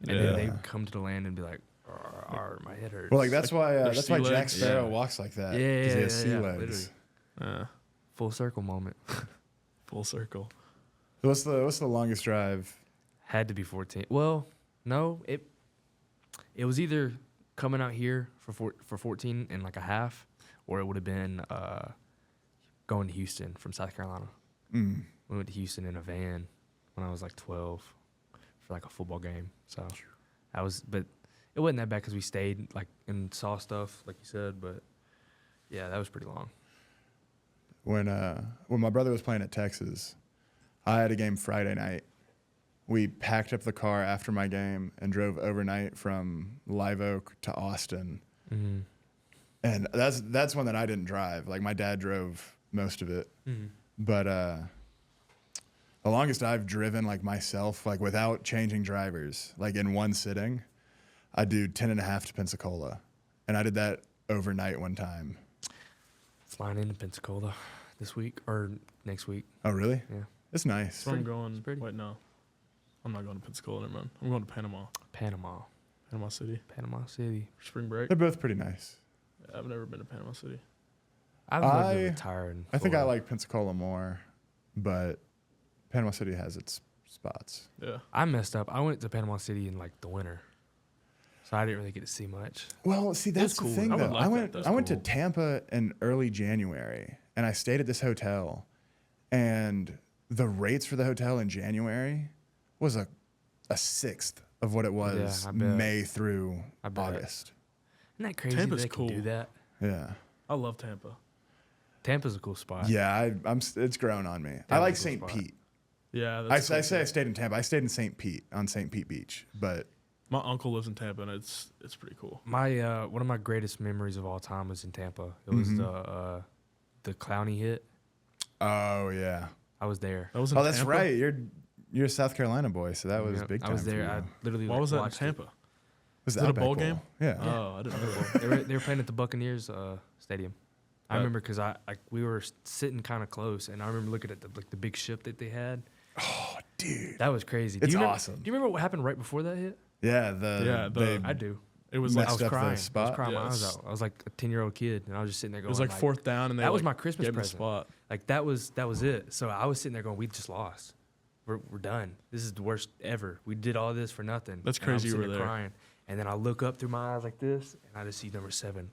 and Yeah. then they would come to the land and be like, "Arr, my head hurts." Well, like that's why their that's why sea Jack legs. Sparrow Yeah. walks like that. Yeah, 'cause he yeah, has sea yeah, legs. literally. Full circle moment. Full circle. So what's the longest drive? Had to be 14. Well, no, it was either coming out here for 14 and like a half, or it would have been going to Houston from South Carolina. Mm. We went to Houston in a van when I was like 12 for like a football game. So but it wasn't that bad because we stayed like and saw stuff like you said. But yeah, that was pretty long. When my brother was playing at Texas, I had a game Friday night. We packed up the car after my game and drove overnight from Live Oak to Austin. Mm-hmm. And that's one that I didn't drive. Like my dad drove most of it. Mm-hmm. But the longest I've driven like myself, like without changing drivers, like in one sitting, I do 10 and a half to Pensacola. And I did that overnight one time. Flying into Pensacola this week or next week. Oh, really? Yeah. It's nice. So I'm going. it's pretty. Wait, no, I'm not going to Pensacola. Never mind. I'm going to Panama. Panama City Panama City. for spring break. They're both pretty nice. Yeah, I've never been to Panama City. I'd love I- to retire. In I think I Florida. like Pensacola more, but Panama City has its spots. Yeah. I messed up. I went to Panama City in like the winter, so I didn't really get to see much. Well, see, that's cool. the thing, I would though. like I that. went That's I went to cool. Tampa in early January, and I stayed at this hotel, and the rates for the hotel in January was a sixth of what it was I bet. May through I bet. August. Isn't that crazy? Tampa's that they cool. can do that. Yeah, I love Tampa. Tampa's a cool spot. yeah, it's grown on me. I Tampa's like a cool St. spot. Pete. Yeah. I That's cool say I too. stayed in Tampa. I stayed in St. Pete on St. Pete Beach, but My uncle lives in Tampa, and it's pretty cool. My one of my greatest memories of all time was in Tampa. It was Mm-hmm. the Clowney hit. oh yeah. I was there. That was in Oh, that's Tampa? right. You're a South Carolina boy, so that was Yep, big time. I was for there. you. I literally Why like, was that in watched it. Tampa? Was it the a Outback bowl Bowl. game? Yeah. Oh, I didn't know. They were playing at the Buccaneers stadium. I Right. remember because we were sitting kind of close, and I remember looking at the big ship that they had. Oh, dude. That was crazy. It's do you remember, awesome. Do you remember what happened right before that hit? Yeah, I do. It was Messed like I was up the crying. I spot? was crying my eyes Yes. out. I was like a 10-year-old kid, and I was just sitting there it going. was like fourth down, and they that was like, my Christmas gave him the present. spot. Like that was it. So I was sitting there going, we just lost. We're done. This is the worst ever. We did all this for nothing. That's And I'm crazy you sitting were there there. crying. And then I look up through my eyes like this, and I just see number 7.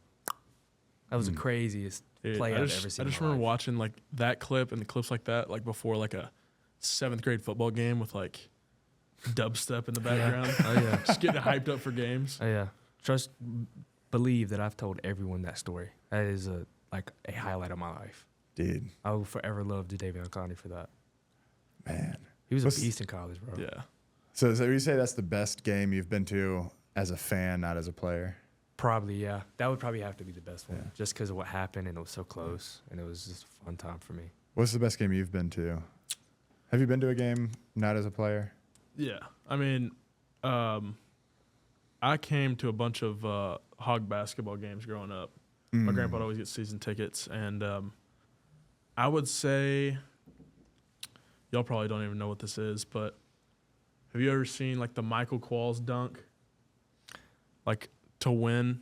That was the craziest Dude, play I I've just, ever seen. I just in my remember life. watching like that clip and the clips like that, like before like a 7th grade football game with like dubstep in the background. Oh yeah. Just getting hyped up for games. Oh yeah. Trust believe that I've told everyone that story. That is a highlight of my life. Dude, I will forever love David O'Connor for that. man. He was a beast in college, bro. Yeah. So you say that's the best game you've been to as a fan, not as a player? Probably, yeah. That would probably have to be the best one, Yeah. just because of what happened, and it was so close, and it was just a fun time for me. What's the best game you've been to? Have you been to a game not as a player? Yeah. I mean, I came to a bunch of Hog basketball games growing up. My grandpa would always get season tickets, and I would say y'all probably don't even know what this is, but have you ever seen like the Michael Qualls dunk? Like to win,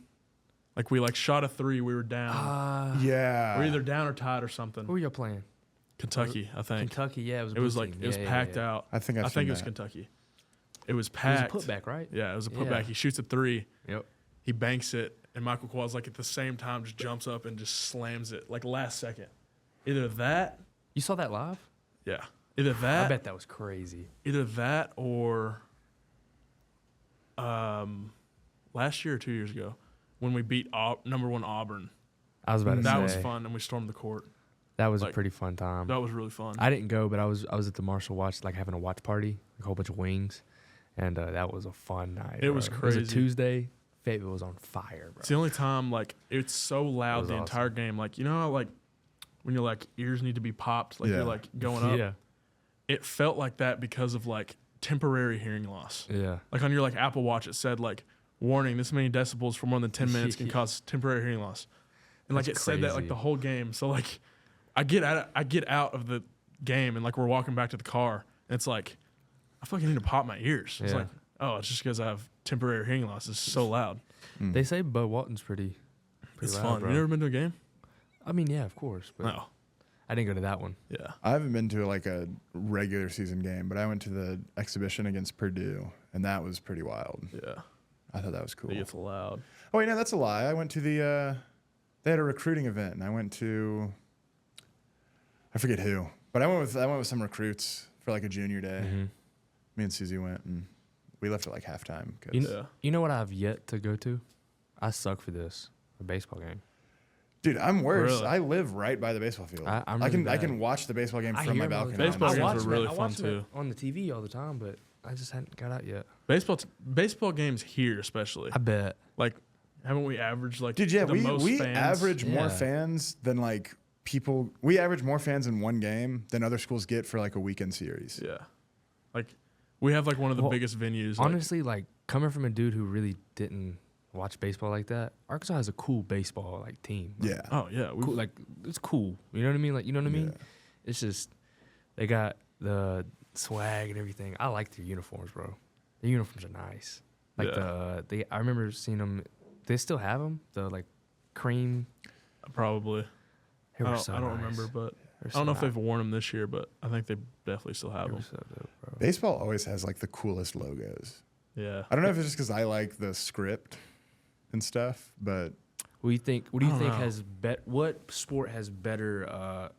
like we like shot a three, we were down. Yeah. We're either down or tied or something. Who were y'all playing? Kentucky, I think. Kentucky, yeah. It was like team. it was Yeah, packed yeah. out. I think I think it was Kentucky. It was packed. It was a putback, right? Yeah, it was a putback. Yeah. He shoots a three. Yep. He banks it, and Michael Qualls like at the same time just jumps up and just slams it like last second. Either that, You saw that live? yeah. Either that, I bet that was crazy. either that or last year or 2 years ago when we beat number 1 Auburn. I was about to say. That was fun, and we stormed the court. That was Like, a pretty fun time. That was really fun. I didn't go, but I was at the Marshall Watch, like having a watch party, like a whole bunch of wings, and that was a fun night. It was It was crazy. a Tuesday. Fayetteville was on fire, bro. It's the only time like it's so loud was the entire awesome. game. Like you know how like when your like ears need to be popped, like Yeah. you're like going up. Yeah, It felt like that because of like temporary hearing loss. yeah. Like on your like Apple Watch, it said like warning: this many decibels for more than 10 minutes can Yeah. cause temporary hearing loss. And like That's it said that like crazy. the whole game. So like I get out of the game and like we're walking back to the car and it's like I feel like I need to pop my ears. It's Yeah. like oh, it's just because I have temporary hearing loss. It's so loud. They say Bud Walton's pretty It's loud, fun. bro. You never been to a game? I mean, yeah, of course, but No. I didn't go to that one. Yeah. I haven't been to like a regular season game, but I went to the exhibition against Purdue, and that was pretty wild. Yeah. I thought that was cool. It gets loud. Oh, wait, no, that's a lie. I went to the, they had a recruiting event, and I went to, I forget who, but I went with some recruits for like a junior day. Mm-hmm. Me and Susie went, and we left at like halftime. 'Cause- Yeah. You know what I've yet to go to? I suck for this. A baseball game. Dude, I'm worse. Really? I live right by the baseball field. I'm I can really I bad. can watch the baseball game I from my hear 'em all the balcony. time. Baseball I games watch are them- really I fun, watch them too. on the TV all the time, but I just hadn't got out yet. Baseball games here especially. I bet. Like haven't we averaged like Dude, yeah, the most we fans? average more Yeah. fans than like people. We average more fans in one game than other schools get for like a weekend series. Yeah. Like we have like one of the Well, biggest venues. like- Honestly, like coming from a dude who really didn't watch baseball like that, Arkansas has a cool baseball like team. Like, Yeah. oh yeah. cool, like it's cool. You know what I mean? Like you know what I mean? Yeah. It's just they got the swag and everything. I like their uniforms, bro. The uniforms are nice. Like Yeah. I remember seeing them. They still have them. The like cream. Probably. They were I so don't nice. remember, but They were I so don't know if nice. they've worn them this year, but I think they definitely still have They were them. so dope, bro. Baseball always has like the coolest logos. Yeah. I don't know if it's just because I like the script and stuff, but What do you think? What do you I don't think know. has what sport has better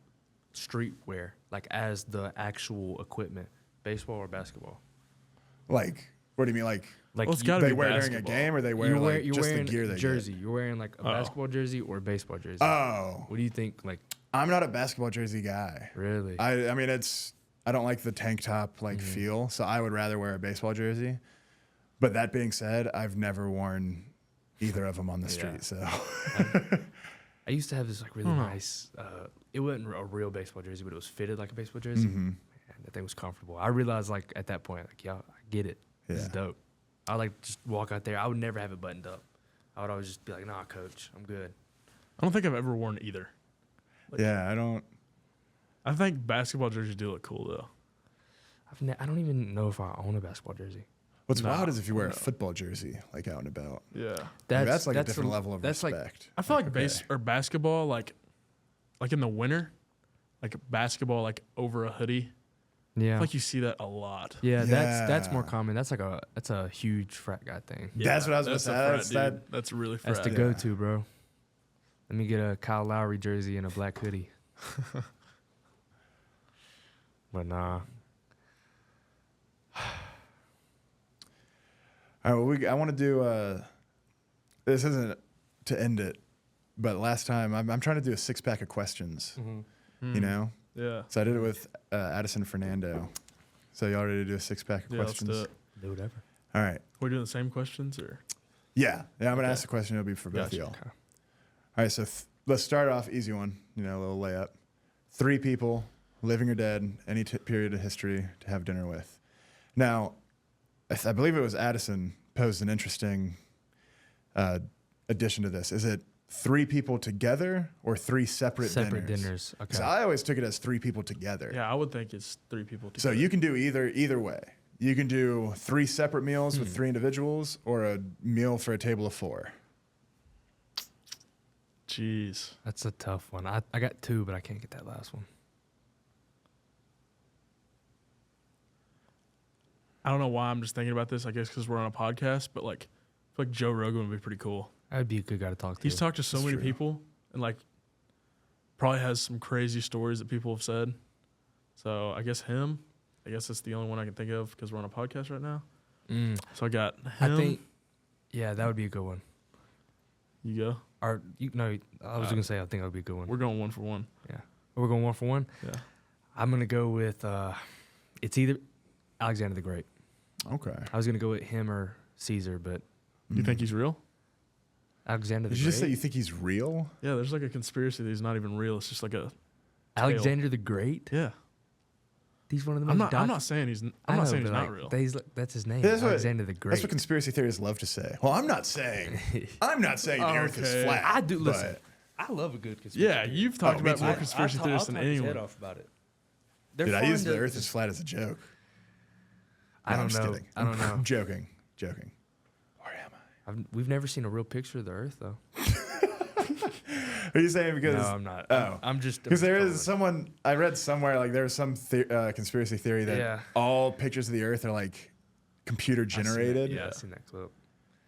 streetwear, like as the actual equipment, baseball or basketball? like, what do you mean? Like Like Well, it's you- gotta they be wear during a basketball. game, or they wear you're like you're just wearing the gear they a get? jersey. You're wearing like a Oh. basketball jersey or a baseball jersey. Oh, What do you think? Like I'm not a basketball jersey guy. really? I mean I don't like the tank top like feel, so I would rather wear a baseball jersey. But that being said, I've never worn either of them on the Yeah. street. So I used to have this like really nice. It wasn't a real baseball jersey, but it was fitted like a baseball jersey. Man, that thing was comfortable. I realized like at that point, like, yeah, I get it. This is Yeah. dope. I like just walk out there. I would never have it buttoned up. I would always just be like, nah, coach, I'm good. I don't think I've ever worn either. yeah, I don't. I think basketball jerseys do look cool though. I don't even know if I own a basketball jersey. What's No, wild is if you wear a no. football jersey like out and about. Yeah. That's like a different level of that's like respect. I feel like Okay. basketball like in the winter, like basketball like over a hoodie. I yeah, feel like you see that a lot. yeah. That's more Yeah. common. That's a huge frat guy thing. That's what I was gonna That's say. a frat, That's dude. that- That's really frat. That's the Yeah. go-to, bro. Let me get a Kyle Lowry jersey and a black hoodie. But nah. All right, well, I want to do. This isn't to end it, but last time I'm trying to do a 6-pack of questions. You know. Yeah. So I did it with Addison Fernando. So y'all ready to do a 6-pack of Yeah, questions? let's do it. Do whatever. All right. We're doing the same questions, or? Yeah. I'm gonna ask the question. It'll be for both of Gotcha. y'all. All right. So let's start off easy one. You know, a little layup. 3 people, living or dead, any period of history to have dinner with. Now, I believe it was Addison posed an interesting addition to this. Is it 3 people together or 3 separate dinners? Okay. 'Cause I always took it as 3 people together. Yeah, I would think it's 3 people So together. you can do either way. You can do 3 separate meals with 3 individuals, or a meal for a table of 4. Jeez. That's a tough one. I got 2, but I can't get that last one. I don't know why I'm just thinking about this. I guess because we're on a podcast, but like, I feel like Joe Rogan would be pretty cool. That'd be a good guy to talk to. He's talked to so That's many true. people, and like, probably has some crazy stories that people have said. So I guess him. I guess that's the only one I can think of because we're on a podcast right now. So I got him. I think, yeah, that would be a good one. You go. Or I was gonna say I think that would be a good one. We're going 1 for 1. Yeah, we're going 1 for 1. Yeah. I'm gonna go with it's either Alexander the Great. Okay. I was gonna go with him or Caesar, but You think he's real? Alexander the Did you Great. just say you think he's real? Yeah, there's like a conspiracy that he's not even real. It's just like a Alexander the Great? yeah. He's one of the I'm most. not saying he's not real. That's his name. That's Alexander the Great. That's what conspiracy theorists love to say. Well, I'm not saying the Earth is Okay. flat. I do but- listen. I love a good conspiracy. Yeah, you've talked me about too. more conspiracy theorists than anyone. off about it. Dude, I use the Earth is flat as a joke. I No, don't I'm just know. kidding. I don't know. I'm joking. Or am I? We've never seen a real picture of the Earth, though. Are you saying because? No, I'm not. Oh. I'm just Because there is trolling. someone I read somewhere, like there was some conspiracy theory that Yeah. all pictures of the Earth are like computer I've seen that. generated. Yeah, I've seen that clip.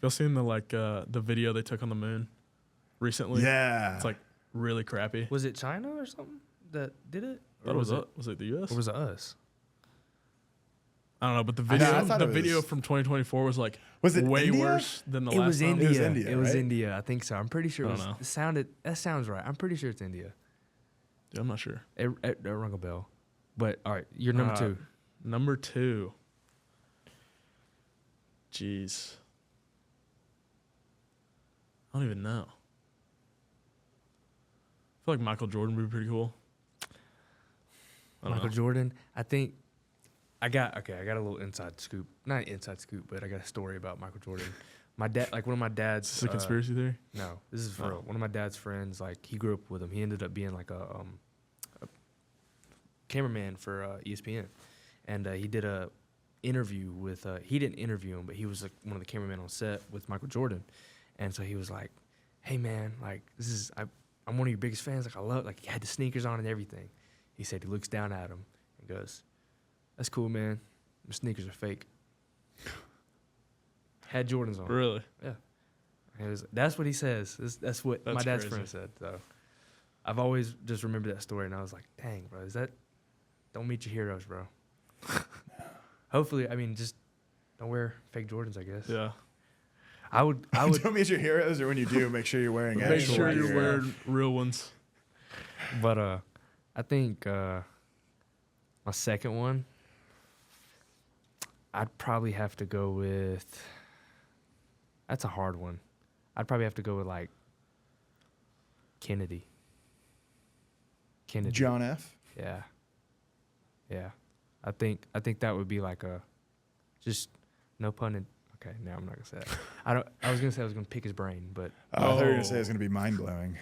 Y'all seen the video they took on the moon recently? Yeah. It's like really crappy. Was it China or something that did it? Or was it the US? Or was it us? I don't know, but the I video thought it video was- from 2024 was like Was it way India? worse than the It last was time. India. It was India, It was right? India. I think so. I'm pretty sure I it don't was. know. That sounds right. I'm pretty sure it's India. Yeah, I'm not sure. It rung a bell. But all right, you're number 2. Number 2. Jeez. I don't even know. I feel like Michael Jordan would be pretty cool. I don't Michael know. Jordan. I think I got a little inside scoop. Not an inside scoop, but I got a story about Michael Jordan. My dad, like one of my dad's. Is this a conspiracy theory? No, this is for Oh. real. One of my dad's friends, like he grew up with him. He ended up being like a cameraman for ESPN, and he did a interview with. He didn't interview him, but he was like one of the cameramen on set with Michael Jordan, and so he was like, "Hey man, like I'm one of your biggest fans. Like I love, like he had the sneakers on and everything." He said he looks down at him and goes, "That's cool, man. My sneakers are fake." Had Jordans on. Really? Yeah. That's what he says. That's what That's my dad's crazy. friend said. So I've always just remembered that story, and I was like, dang, bro, don't meet your heroes, bro. Hopefully, I mean, just don't wear fake Jordans, I guess. Yeah. I would, Don't meet your heroes, or when you do, make sure you're wearing Make actual sure gear. you're wearing real ones. but I think my second one, I'd probably have to go with, that's a hard one. I'd probably have to go with like Kennedy. John F. Yeah. Yeah. I think that would be like a, just no pun in, okay, no, I'm not gonna say that. I was gonna say I was gonna pick his brain, but I thought you were gonna say it's gonna be mind blowing.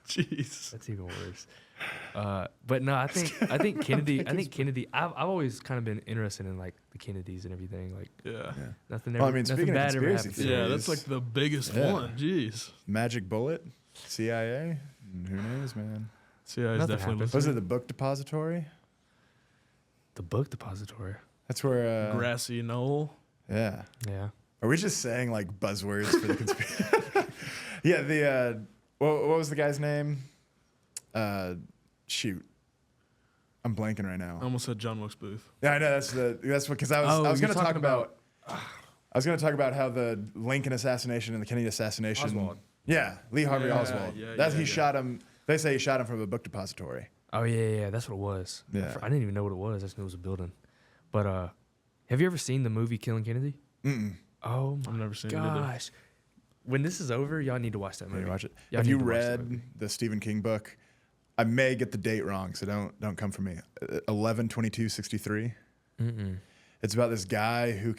Jeez. that's even worse. But no, I think Kennedy. I've always kind of been interested in like the Kennedys and everything. Like Yeah. nothing Well, I ever, mean, nothing speaking of bad ever conspiracy happened. to theories, me. Yeah, that's like the biggest Yeah. one. Jeez. Magic Bullet, CIA. Who knows, man? So yeah, he's Nothing definitely happened. Was it listening. the book depository? The book depository. That's where. Grassy Knoll. Yeah. Yeah. Are we just saying like buzzwords for the conspiracy? Yeah. The what was the guy's name? Shoot, I'm blanking right now. I almost said John Wilkes Booth. Yeah, I know that's what because I was Oh, gonna you're talk talking about. I was going to talk about how the Lincoln assassination and the Kennedy assassination. Oswald. Yeah, Lee Harvey Yeah, Oswald. yeah, He yeah. shot him. They say he shot him from a book depository. Oh yeah, that's what it was. Yeah. I didn't even know what it was. I just knew it was a building. But have you ever seen the movie Killing Kennedy? Mm-mm. Oh I've my never seen it either. gosh! When this is over, y'all need to watch that Maybe movie. watch it. Y'all Have need you to watch that read movie. the Stephen King book? I may get the date wrong, so don't come for me. 11/22/63. Mm-mm. It's about this guy who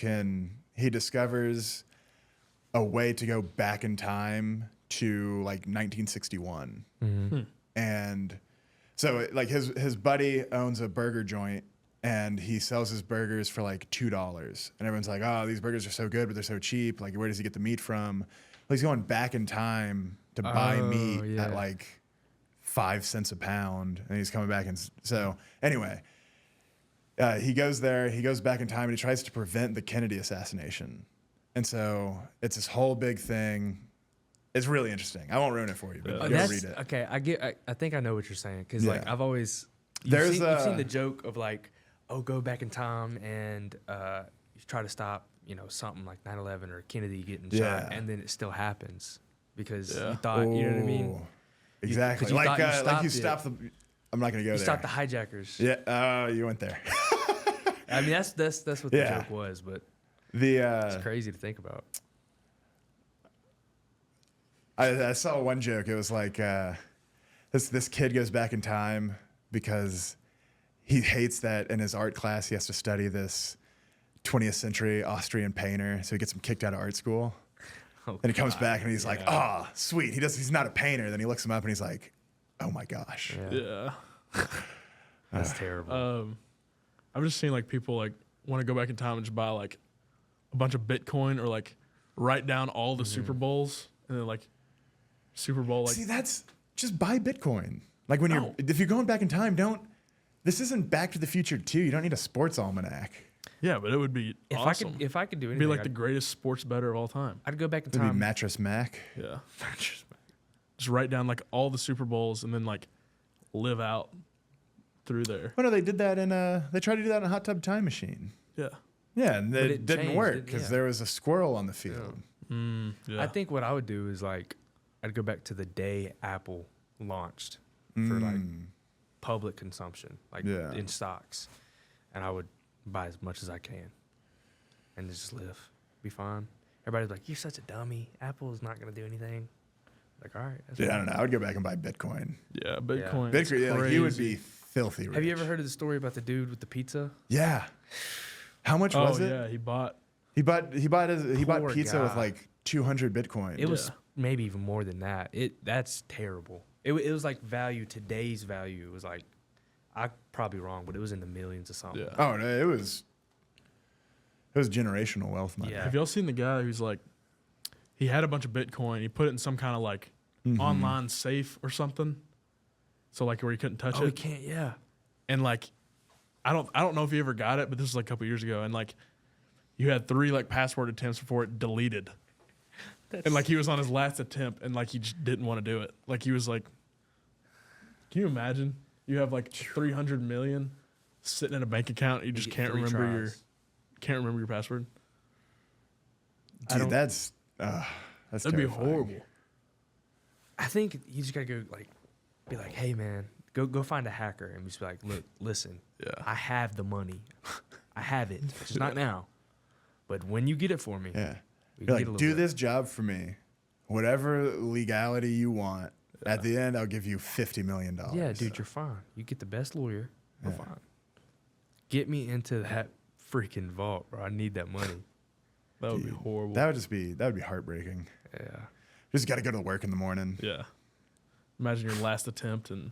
he discovers a way to go back in time to like 1961. Mm-hmm. And so like his buddy owns a burger joint and he sells his burgers for like $2. And everyone's like, oh, these burgers are so good, but they're so cheap. Like, where does he get the meat from? Well, he's going back in time to buy meat yeah. at like 5 cents a pound. And he's coming back. So anyway, he goes there, he goes back in time and he tries to prevent the Kennedy assassination. And so it's this whole big thing. It's really interesting. I won't ruin it for you, but go read it. Okay, I think I know what you're saying because like Yeah. I've always There's you've seen the joke of like, oh, go back in time and you try to stop something like 9/11 or Kennedy getting Yeah. shot, and then it still happens because Yeah. you thought you know what I mean. Ooh, Exactly. 'cause you thought you Like you stopped stop the. I'm not gonna go You there. stopped the hijackers. Yeah. Oh, you went there. I mean that's what the Yeah. joke was, but The it's crazy to think about. I saw one joke. It was like this kid goes back in time because he hates that in his art class he has to study this 20th century Austrian painter, so he gets him kicked out of art school. Oh, And he comes back and he's like, "Ah, sweet." He's not a painter. Then he looks him up and he's like, "Oh my gosh." Yeah, Yeah. that's terrible. I've just seen like people like want to go back in time and just buy like a bunch of Bitcoin or like write down all the Super Bowls and then like Super Bowl like See, that's just buy Bitcoin. Like when No. if you're going back in time, this isn't Back to the Future 2. You don't need a sports almanac. yeah, but it would be awesome. If I could do It'd anything, be like the greatest sports bettor of all time. I'd go back in It'd be time. Mattress Mac. Yeah. Just write down like all the Super Bowls and then like live out through there. Oh no, they did that they tried to do that in a hot tub time machine. Yeah. Yeah, and But it it didn't changed, work because yeah. there was a squirrel on the field. Yeah. I think what I would do is like I'd go back to the day Apple launched for like public consumption, like Yeah. in stocks, and I would buy as much as I can and just live, be fine. Everybody's like, "You're such a dummy. Apple is not going to do anything." Like, all right. That's Yeah, I fine. don't know. I would go back and buy Bitcoin. Yeah, Bitcoin. Bitcoin, yeah, like, he would crazy. be filthy rich. Have you ever heard of the story about the dude with the pizza? Yeah. How much Oh was it? yeah, he bought He bought Poor pizza with guy. like 200 Bitcoin. It was Yeah. maybe even more than that. That's terrible. It was like today's value. It was like, I'm probably wrong, but it was in the millions or something. yeah. Oh no, it was generational wealth money. Yeah. Have y'all seen the guy who's like he had a bunch of Bitcoin, he put it in some kind of like online safe or something. So like where he couldn't touch Oh, we it. can't. Yeah. And like I don't know if he ever got it, but this was like a couple years ago and like you had 3 like password attempts before it deleted. And like he was on his last attempt and like he just didn't want to do it. Like he was like, can you imagine? You have like 300 million sitting in a bank account. You just get can't 3 remember tries. your password. Dude, that's That'd be terrifying. horrible. I think you just gotta go be like, hey man, go find a hacker and just be like, look, listen, Yeah. I have the money, I have it, just not now, but when you get it for me, Yeah. we You're can get a like, little do bit." this job for me, whatever legality you want. At the end, I'll give you $50 million. Yeah, dude, you're fine. You get the best lawyer, we're Yeah. fine. Get me into that freaking vault, bro. I need that money. That would be Dude, horrible. That would be heartbreaking. Yeah. Just got to go to work in the morning. Yeah. Imagine your last attempt and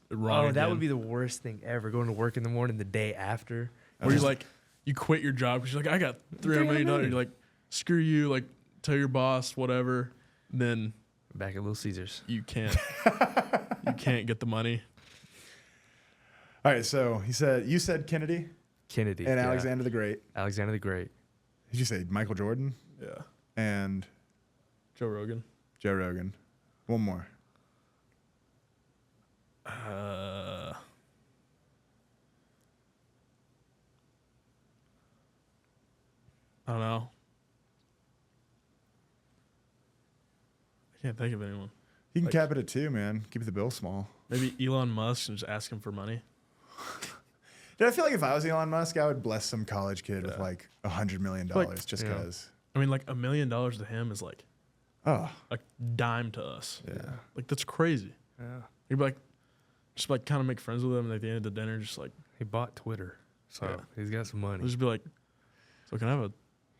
wrong. Oh, that again. would be the worst thing ever. Going to work in the morning the day after. Where you're like, you quit your job because you're like, I got $300 million. You're like, screw you. Like, tell your boss whatever. Then Back at Little Caesars. you can't. You can't get the money. All right, so you said Kennedy Kennedy. and yeah. Alexander the Great. Alexander the Great. Did you say Michael Jordan Yeah. and Joe Rogan. Joe Rogan? One more. I don't know. Can't think of anyone. You can Like- cap it at 2, man. Keep the bill small. Maybe Elon Musk and just ask him for money. Dude, I feel like if I was Elon Musk, I would bless some college kid with Yeah. like $100 million Like, just yeah. because. I mean, like $1 million to him is like Oh, a dime to us. yeah. Like that's crazy. Yeah. You'd be like, just like kind of make friends with him, and at the end of the dinner, just like He bought Twitter, so Yeah. he's got some money. just be like, so can I have a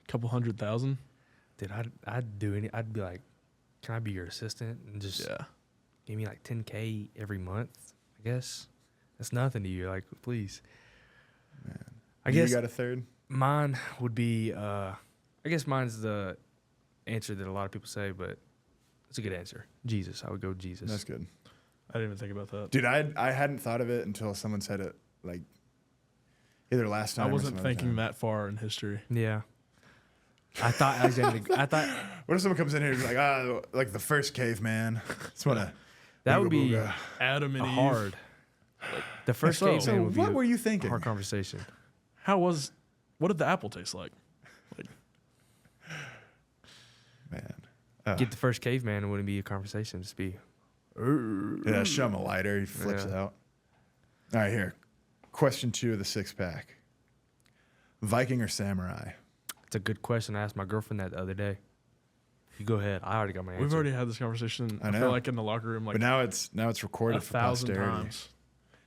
couple 100,000? Dude, I'd do any. I'd be like, can I be your assistant and just Yeah. give me like $10K every month? I guess that's nothing to you. Like, please. Man. I You guess got a third? mine would be. I guess mine's the answer that a lot of people say, but it's a good answer. Jesus, I would go Jesus. That's good. I didn't even think about that. Dude, I hadn't thought of it until someone said it like either last time I or wasn't some other thinking time. that far in history. Yeah. I thought Alexander. I thought What if someone comes in here and is like, like the first caveman? Just want to. that would be Adam and a Eve. hard. The first So- caveman So would be what a were you thinking? hard conversation. What did the apple taste like? Man. Get the first caveman, it wouldn't be a conversation. Just be. Yeah, show him a lighter. He flips Yeah. it out. All right, here. Question 2 of the 6-pack. Viking or samurai? It's a good question. I asked my girlfriend that the other day. You go ahead. I already got my answer. We've already had this conversation. I I know. feel like in the locker room, like But now it's recorded for 1,000 posterity. times.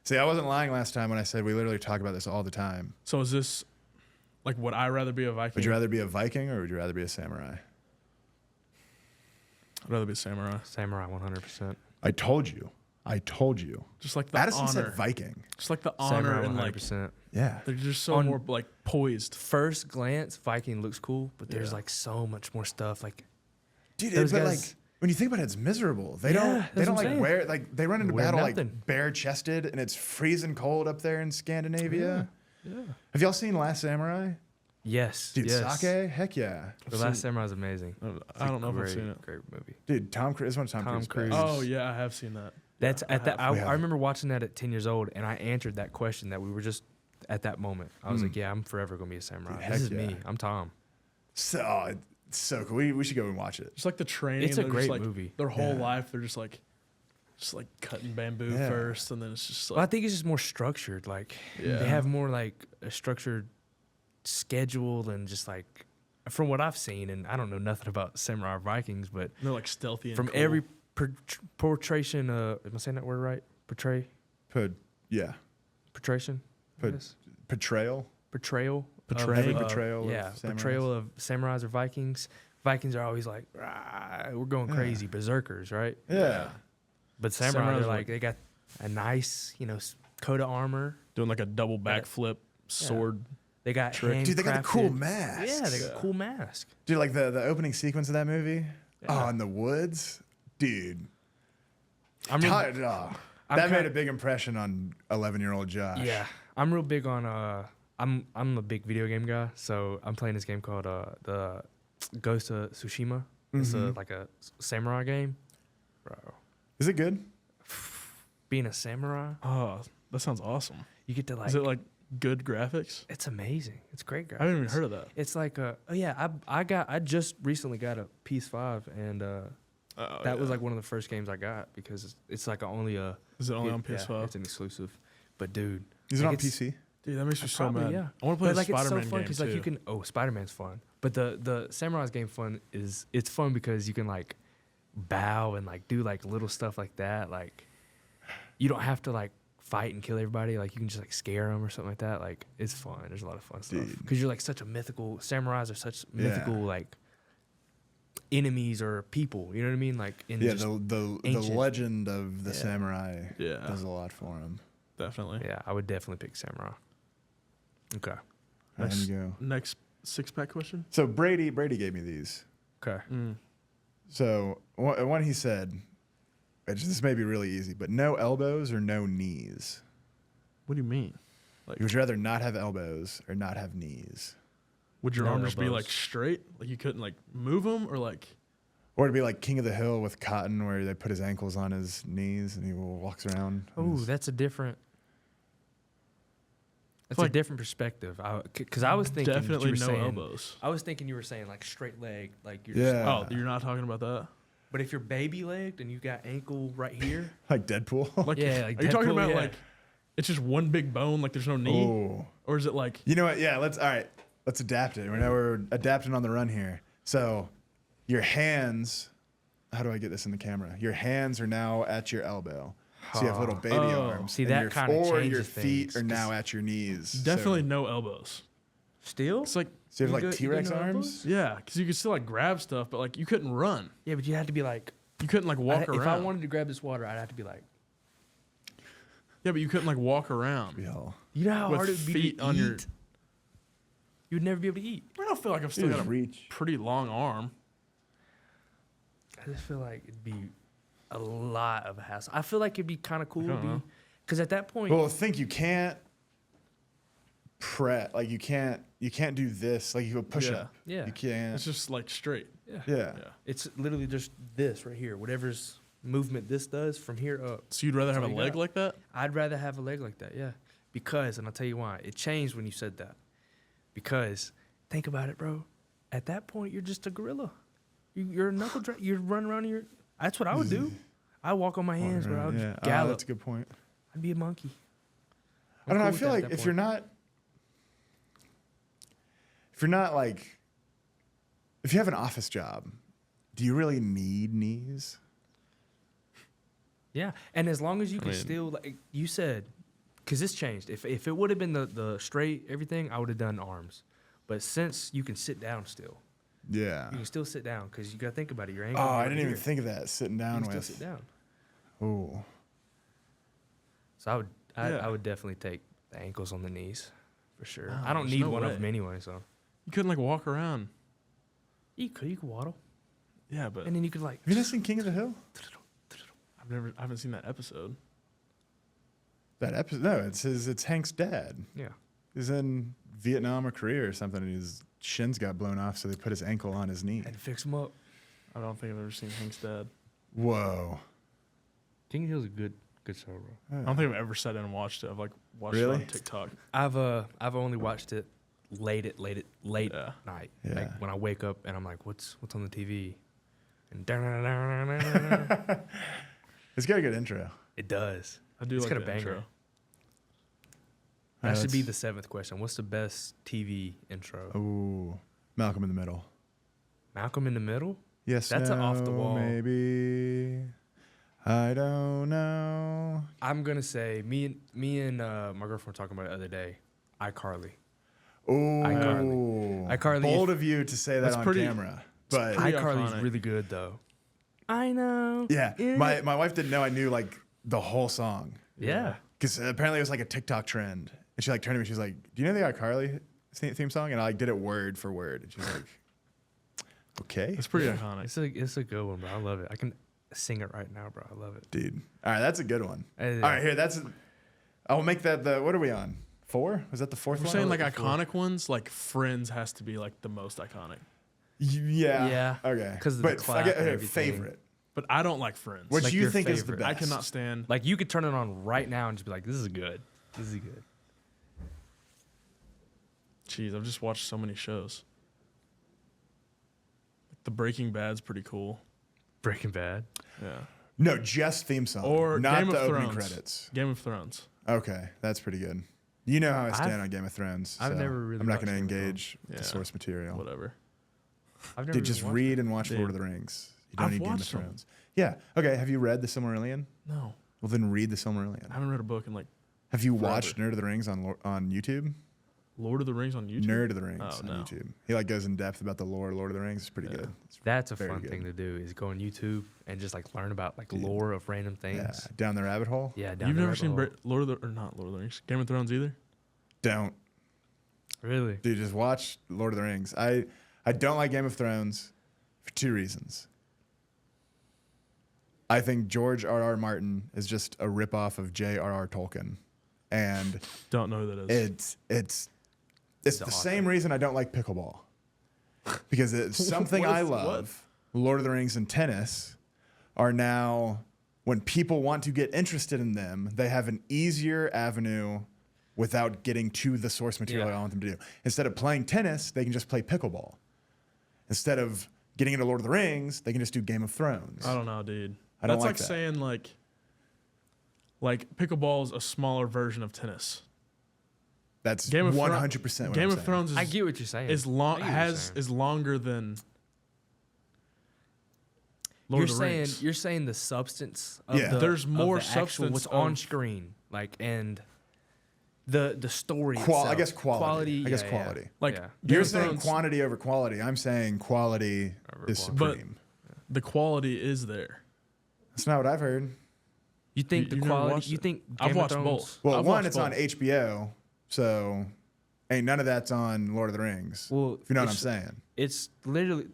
See, I wasn't lying last time when I said we literally talk about this all the time. So is this like, would I rather be a Viking? Would you rather be a Viking or would you rather be a samurai? I'd rather be a samurai. Samurai 100%. I told you. Just like the Addison honor. said Viking. Just like the honor Samurai and like 100%. Yeah. they're just so On- more like poised. First glance, Viking looks cool, but there's Yeah. like so much more stuff. Like Dude, Those but guys- like when you think about it, it's miserable. They Yeah, don't that's they don't what I'm like saying. wear like they run into Wear battle nothing. like bare chested and it's freezing cold up there in Scandinavia. Yeah. Have y'all seen Last Samurai? yes, Dude, yes. sake? Heck yeah. The Last Samurai is amazing. I don't know if I've Great, seen it. Great movie. Dude, Tom Cruise is one of Tom, Tom Cruise's Cruise. best. Oh yeah, I have seen that. That's Yeah, at that. I We have. remember watching that at 10 years old, and I answered that question that we were just at that moment. I was like, yeah, I'm forever gonna be a samurai. Dude, This heck is yeah. me. I'm Tom. So it's so cool. We should go and watch it. Just like the training. It's a they're great just, like, movie. Their whole Yeah. life, they're just like cutting bamboo Yeah. first, and then it's just Well, I like think it's just more structured. Like Yeah. they have more like a structured schedule and just like from what I've seen, and I don't know nothing about samurai Vikings, but they're like stealthy. And from cool. every portrayal, am I saying that word right? Yeah. Portrayal, Put- Portrayal. portrayal, Portrayal. Every Uh, portrayal. yeah, of samurais. portrayal of samurais or Vikings. Vikings are always like, "Rah, we're going Yeah. crazy, berserkers, right? Yeah. But samurai, Samurais they're are like like- they got a nice, coat of armor. doing like a double Yeah. backflip sword. They got Trick. Dude, they got the cool handcrafted- masks. Yeah, they got Yeah. a cool mask. Dude, like the opening sequence of that movie. Yeah. Oh, in the woods. Dude. I'm real, I'm that made kind- a big impression on 11-year-old Josh. yeah, I'm real big on I'm a big video game guy, so I'm playing this game called the Ghost of Tsushima. It's Mhm. like a samurai game, bro. Is it good? Being a samurai, Oh, that sounds awesome. you get to like. Is it like good graphics? It's amazing. It's great graphics. I haven't even heard of that. It's like I just recently got a PS5 and that was like one of the first games I got because it's like only a Is it only on yeah, PS5? it's an exclusive. But dude, Is it like on it's- PC? Dude, that makes me so probably, mad. yeah. I want to play but a like it's so Spider-Man fun game because too. like you can Spider-Man's fun, but the Samurai's game fun is it's fun because you can like bow and like do like little stuff like that. Like you don't have to like fight and kill everybody. Like you can just like scare them or something like that. Like it's fun. There's a lot of fun stuff Dude. because you're like such a mythical. Samurais are such Yeah. mythical like enemies or people. You know what I mean? Like in Yeah, just, the ancient- legend of the Yeah. samurai Yeah. does a lot for him. Definitely. yeah, I would definitely pick samurai. Okay. There Nice. you go. Next 6-pack question. So Brady gave me these. Okay. So one he said, this may be really easy, but no elbows or no knees. What do you mean? Like, Would you rather not have elbows or not have knees? would your No arm just be elbows. like straight? Like you couldn't like move them, or like Or to be like King of the Hill with Cotton, where they put his ankles on his knees and he walks around. Oh, that's a different. That's a like- different perspective. Because I was thinking that definitely you were no saying, elbows? I was thinking you were saying like straight leg, like you're Yeah. Oh, you're not talking about that? But if you're baby legged and you got ankle right here, Like Deadpool. Like, Yeah, like are you talking Deadpool, about yeah. like it's just one big bone, like there's no knee, Oh. or is it like You know what? Yeah, all right. Let's adapt it. We're adapting on the run here. So your hands, how do I get this in the camera? Your hands are now at your elbow. So you have little baby arms. See, and that your- kinda Or your changes feet things, are now at your knees. definitely no elbows? still. It's like So you have You like go- you T-Rex go no arms? elbows? yeah, because you could still like grab stuff, but like you couldn't run. Yeah, but you had to be like, You couldn't like walk around. if I wanted to grab this water, I'd have to be like, yeah, but you couldn't like walk around Yo. you know how with hard it would be feet to on eat? your. You'd never be able to eat. I don't feel like I've still You got just a reach. pretty long arm. I just feel like it'd be a lot of hassle. I feel like it'd be kind of cool to don't know. be, because at that point, Well, think you can't like you can't do this. Like you go push Yeah. up. Yeah. You can't. It's just like straight. yeah, yeah. Yeah. it's literally just this right here. Whatever's movement this does from here up. So you'd rather have a all you leg got. like that? I'd rather have a leg like that, yeah. Because, and I'll tell you why. It changed when you said that. Because, think about it, bro. At that point, you're just a gorilla. You're a knuckle drag. You're running around here. That's what I would do. I walk on my hands, bro. I would Yeah. just gallop. That's a good point. I'd be a monkey. I don't know. cool I with feel that at like that if you're not like, if you have an office job, do you really need knees? Yeah, and as long as you can mean- still, like you said, because this changed. If it would have been the straight everything, I would have done arms. But since you can sit down still, Yeah. you can still sit down because you got to think about it. Your ankle. Oh, I right didn't even here. think of that. Sitting You down can still with. sit down. Oh. So I Yeah. would definitely take the ankles on the knees for sure. No, I don't there's need no one way. of them anyway. So You couldn't like walk around. you could waddle, Yeah, but and then you could like. Have you not seen King of the Hill? I haven't seen that episode. That episode? No, it's Hank's dad. Yeah. He's in Vietnam or Korea or something, and his shins got blown off, so they put his ankle on his knee. And fix them up. I don't think I've ever seen Hank's dad. Whoa. King of the Hill's a good show, bro. I don't think I've ever sat down and watched it. I've like watched Really? it on TikTok. I've only watched it late Yeah. night. Yeah. Like when I wake up and I'm like, what's on the TV? And It's got a good intro. it does. I do It's like got a the banger. intro. That should be That's- the 7th question. What's the best TV intro? Ooh, Malcolm in the Middle. Malcolm in the Middle? Yes, That's an off the no, wall. Maybe. I don't know. I'm gonna say me and my girlfriend were talking about it the other day. iCarly. Ooh, iCarly, bold of you to say that That's on pretty- camera. But pretty iCarly's iconic. really good though. I know. yeah, my wife didn't know I knew like the whole song Yeah. because apparently it was like a TikTok trend. And she like turned to me. She was like, "Do you know the iCarly theme song?" And I like did it word for word. And she was like, "Okay, It's pretty iconic. It's a good one, bro. I love it. I can sing it right now, bro. I love it. dude." All right, that's a good one. Yeah. All right, here I'll make that the. What are we on? 4? Was that the 4th We're one? saying Or like iconic ones, like Friends has to be like the most iconic. Yeah. Yeah, Okay. 'cause of the But clap and everything. favorite. But I don't like Friends. What Like do you your think is the favorite. best? I cannot stand. Like you could turn it on right now and just be like, "This is good. This is good." Jeez, I've just watched so many shows. The Breaking Bad's pretty cool. Breaking Bad. Yeah. No, just theme song. Or not Game the of opening Thrones. credits. Game of Thrones. Okay, that's pretty good. You know how I stand I've- on Game of Thrones. I've so never really I'm not watched going to Game of engage with the Yeah. source material. Whatever. I've never Dude, even just watched read it. and watch Dude. Lord of the Rings. You don't I've need Game of watched them. Thrones. Yeah. Okay. Have you read The Silmarillion? No. Well, then read The Silmarillion. I haven't read a book in like Have you forever. watched Nerd of the Rings on YouTube? Lord of the Rings on YouTube. Nerd of the Rings Oh, on no. YouTube. He like goes in depth about the lore of Lord of the Rings. It's pretty Yeah. good. It's, That's a Very fun good. thing to do is go on YouTube and just like learn about like Dude. lore of random yeah. things. Down the rabbit hole. Yeah, down You've the never rabbit seen hole. Lord of the or not Lord of the Rings, Game of Thrones either. Don't. Really? Dude, just watch Lord of the Rings. I don't like Game of Thrones for 2 reasons. I think George R.R. Martin is just a ripoff of J.R.R. Tolkien. And Don't know who that is. it's the author. same reason I don't like pickleball. Because it's something What I is- love. Lord of the Rings and tennis are now, when people want to get interested in them, they have an easier avenue without getting to the source material Yeah. I want them to do. Instead of playing tennis, they can just play pickleball. Instead of getting into Lord of the Rings, they can just do Game of Thrones. I don't know, dude. I don't That's like like that. saying like pickleball is a smaller version of tennis. That's Game of 100% what Game I'm of saying. Thrones is I get what you're saying. is long I get what you're saying. is longer than Lord You're of the saying Rings. you're saying the substance of Yeah. the There's of more the actual, substance what's on of- screen, like, and the story I itself. guess quality. I guess yeah, quality. yeah. Like, yeah. Game You're of saying Thrones- quantity over quality. I'm saying quality Over is quality. But- supreme. The quality is there. That's not what I've heard. You think You the never quality? watched You it? think I've Game of watched Thrones- both. Well, I've one, watched it's on both. HBO, so ain't none of that's on Lord of the Rings. Well, if you know what I'm it's- saying. It's literally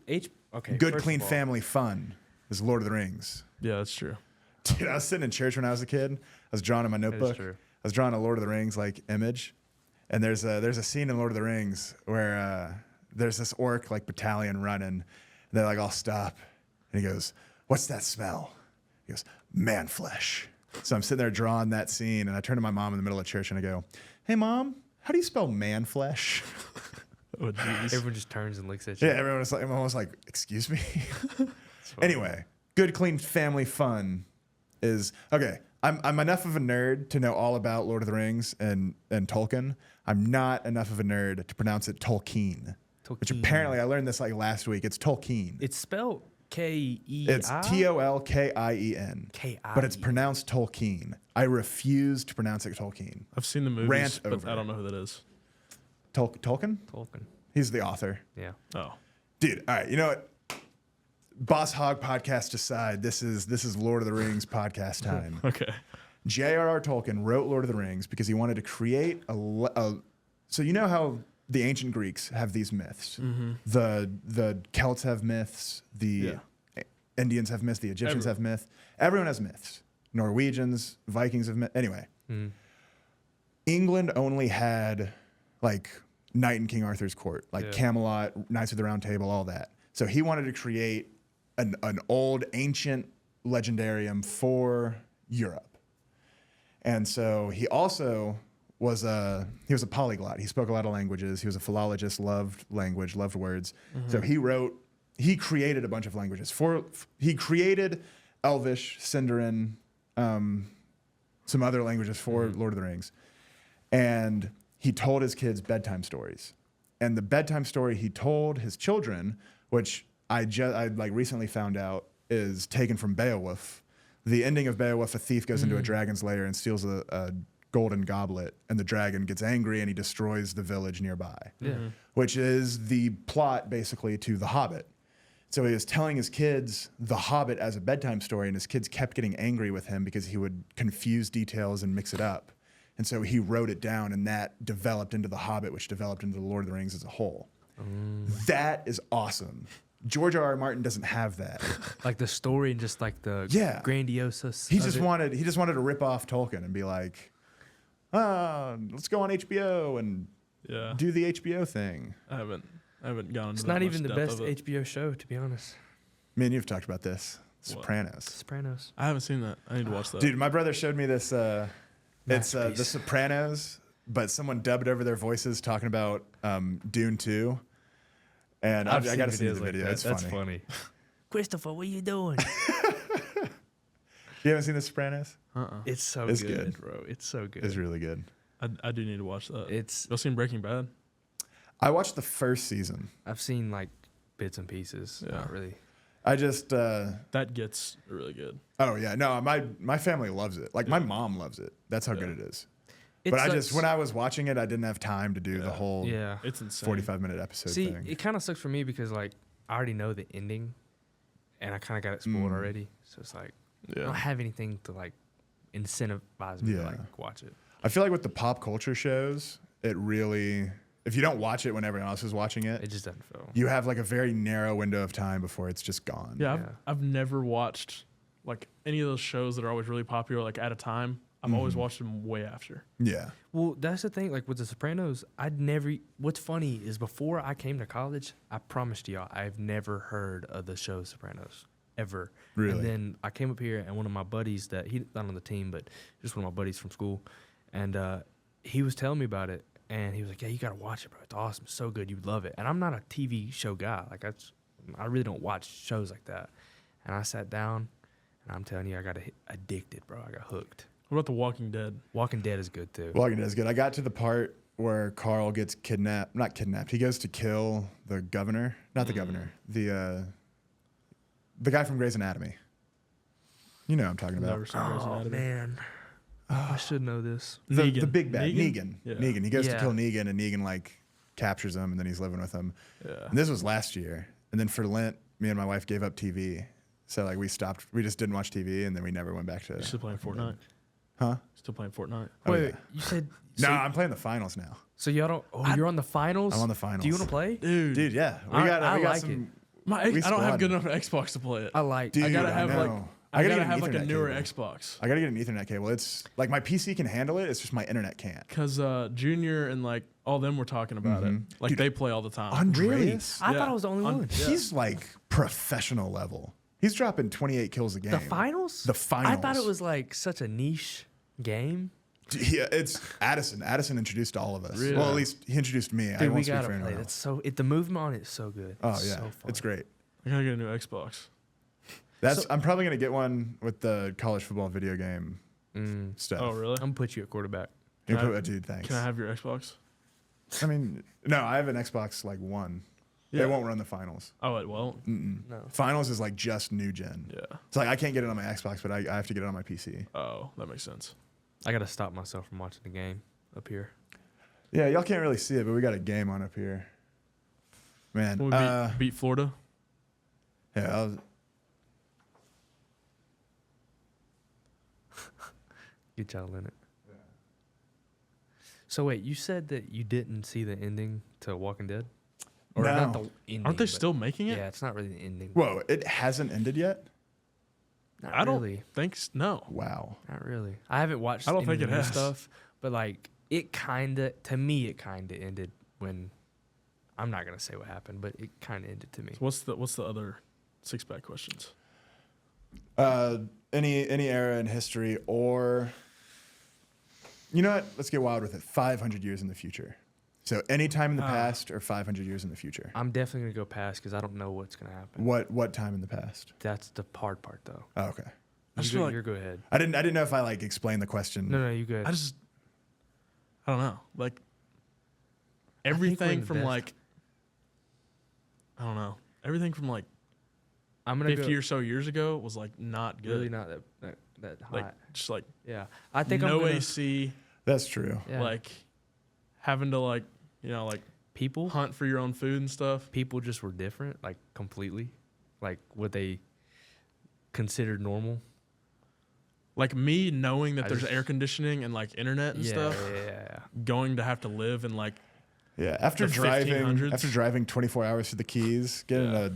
Okay. Good, first clean of all, family fun is Lord of the Rings. Yeah, that's true. Dude, I was sitting in church when I was a kid. I was drawing in my notebook. true. I was drawing a Lord of the Rings like image, and there's a scene in Lord of the Rings where there's this orc like battalion running, and they like all stop, and he goes, "What's that smell?" He goes, "Man flesh." So I'm sitting there drawing that scene, and I turn to my mom in the middle of church, and I go, "Hey mom, how do you spell man flesh?" Oh, jeez. Everyone just turns and looks at you. Yeah, everyone was like, everyone was like, "Excuse me." Anyway, good, clean family fun is okay. I'm enough of a nerd to know all about Lord of the Rings and Tolkien. I'm not enough of a nerd to pronounce it Tolkien, which Tolkien. apparently I learned this like last week. It's Tolkien. It's spelled K-E-I? It's Tolkien, K-I-E. but it's pronounced Tolkien. I refuse to pronounce it Tolkien. I've seen the movies, Rant but over. I don't know who that is. Tolkien? Tolkien. He's the author. Yeah. Oh, Dude, all right, you know what? BossHog podcast aside, this is Lord of the Rings podcast time. okay. J.R.R. Tolkien wrote Lord of the Rings because he wanted to create so you know how the ancient Greeks have these myths. Mm-hmm. The Celts have myths, the Indians have myths, the Egyptians have myths. Everyone has myths. Norwegians, Vikings have myths. Anyway, England only had like Knight in King Arthur's court, like Camelot, Knights of the Round Table, all that. So he wanted to create an old ancient legendarium for Europe. And so he also was a polyglot. He spoke a lot of languages. He was a philologist, loved language, loved words. So he created a bunch of languages. He created Elvish, Sindarin, some other languages for Lord of the Rings. And he told his kids bedtime stories. And the bedtime story he told his children, which I like recently found out is taken from Beowulf. The ending of Beowulf, a thief goes into a dragon's lair and steals a golden goblet, and the dragon gets angry and he destroys the village nearby, which is the plot basically to The Hobbit. So he was telling his kids The Hobbit as a bedtime story, and his kids kept getting angry with him because he would confuse details and mix it up. And so he wrote it down, and that developed into The Hobbit, which developed into The Lord of the Rings as a whole. That is awesome. George R.R. Martin doesn't have that. Like the story and just like the grandioseness. He of just it. wanted to rip off Tolkien and be like, let's go on HBO and Yeah. do the HBO thing. I haven't gone into It's that not much even the depth best of it. HBO show, to be honest. Me and you've talked about this. What? Sopranos. Sopranos. I haven't seen that. I need to watch that. Dude, my brother showed me this. It's The Masterpiece. Sopranos, but someone dubbed over their voices talking about Dune 2. And I got to see the video. It's That's funny. funny. Christopher, what are you doing? You haven't seen The Sopranos? It's so It's good, good. bro. It's so good. It's really good. I do need to watch that. It's. Y'all seen Breaking Bad? I watched the first season. I've seen like bits and pieces. Yeah. Not really. I just That gets really good. oh yeah, no, my family loves it. Like my mom loves it. That's how good it is. It But I sucks- just when I was watching it, I didn't have time to do the whole Yeah. It's insane. 45-minute episode See, thing. it kind of sucks for me because like I already know the ending, and I kind of got it spoiled already. So it's like I don't Yeah. have anything to like incentivize me to Yeah. like watch it. I feel like with the pop culture shows, it really if you don't watch it when everyone else is watching It it, just doesn't feel. you have like a very narrow window of time before it's just gone. Yeah, Yeah. I've never watched like any of those shows that are always really popular like at a time. I've always watched them way after. Yeah. Well, that's the thing. Like with The Sopranos, I'd never. What's funny is before I came to college, I promised y'all I've never heard of the show Sopranos ever. Really? And then I came up here, and one of my buddies that he's not on the team, but just one of my buddies from school, and he was telling me about it, and he was like, "Yeah, you gotta watch it, bro. It's awesome. It's so good. You'd love it." And I'm not a TV show guy. Like that's I really don't watch shows like that. And I sat down, and I'm telling you, I got addicted, bro. I got hooked. What about The Walking Dead? Walking Dead is good too. Walking Dead is good. I got to the part where Carl gets kidnapped. Not kidnapped. He goes to kill the governor. Not the governor. The guy from Grey's Anatomy. You know what I'm talking about. Never seen Grey's Oh Anatomy. man, I should know this. The Negan. big bad. Negan. Yeah. Negan. He goes to Yeah. kill Negan, and Negan like captures him, and then he's living with him. Yeah. And this was last year. And then for Lent, me and my wife gave up TV. So like we stopped. We just didn't watch TV, and then we never went back to. You still playing Fortnite? Huh? Still playing Fortnite? Oh, Wait, yeah. you said No, so, I'm playing the finals now. so y'all don't? Oh, you're on the finals. I'm on the finals. Do you want to play? Dude, Yeah, I we got like some. I we don't have squad. good enough Xbox to play it. I like. Dude, I gotta I have like know. I gotta get an have like a Ethernet newer cable. Xbox. I gotta get an Ethernet cable. It's like my PC can handle it. It's just my internet can't. Cause Junior and like all them were talking about it. Like Dude, they play all the time. Andreas, I Yeah. thought I was the only one. he's like professional level. He's dropping 28 kills a game. The finals? The finals. I thought it was like such a niche game. Yeah, it's Addison. Addison introduced all of us. Really? Well, at least he introduced me. I Dude, we won't speak gotta for anyone play. else. That's so. The movement on it is so good. Oh It's yeah, so fun. it's great. I gotta get a new Xbox. I'm probably gonna get one with the college football video game stuff. Oh really? I'm gonna put you at quarterback. You Can I- put a dude, thanks. Can I have your Xbox? I mean, no, I have an Xbox like One. Yeah. It won't run the finals. Oh, it won't. No. Finals is like just new gen. Yeah. It's like I can't get it on my Xbox, but I have to get it on my PC. Oh, that makes sense. I gotta stop myself from watching the game up here. Yeah, y'all can't really see it, but we got a game on up here. Man, When we beat Florida. yeah, Get y'all in it. So wait, you said that you didn't see the ending to Walking Dead, or No. not the ending? Aren't they but- still making it? Yeah, it's not really the ending. whoa, it hasn't ended yet. Not I don't really. think no. Wow. Not really. I haven't watched. I don't any think of it the new has. stuff, but like it kinda to me, it kinda ended when. I'm not gonna say what happened, but it kinda ended to me. So what's the other 6-pack questions? Any era in history, or you know what? Let's get wild with it. 500 years in the future. So any time in the past or 500 years in the future. I'm definitely gonna go past because I don't know what's gonna happen. What time in the past? That's the hard part, though. Oh, okay. I just You feel go, like you go ahead. I didn't know if I like explained the question. No, you good. I don't know. Like think we're in everything the from best. like I don't know. Everything from like I'm gonna 50 go. or so years ago was like not good. Really not that hot. Like just like Yeah, I think no I'm gonna, AC, That's true. Yeah. like having to like, you know, like people hunt for your own food and stuff. people just were different, like completely, like what they considered normal. Like me knowing that I there's just- air conditioning and like internet and Yeah, stuff, yeah. going to have to live in like Yeah. After The driving 1500s. 24 hours to the Keys, getting Yeah. a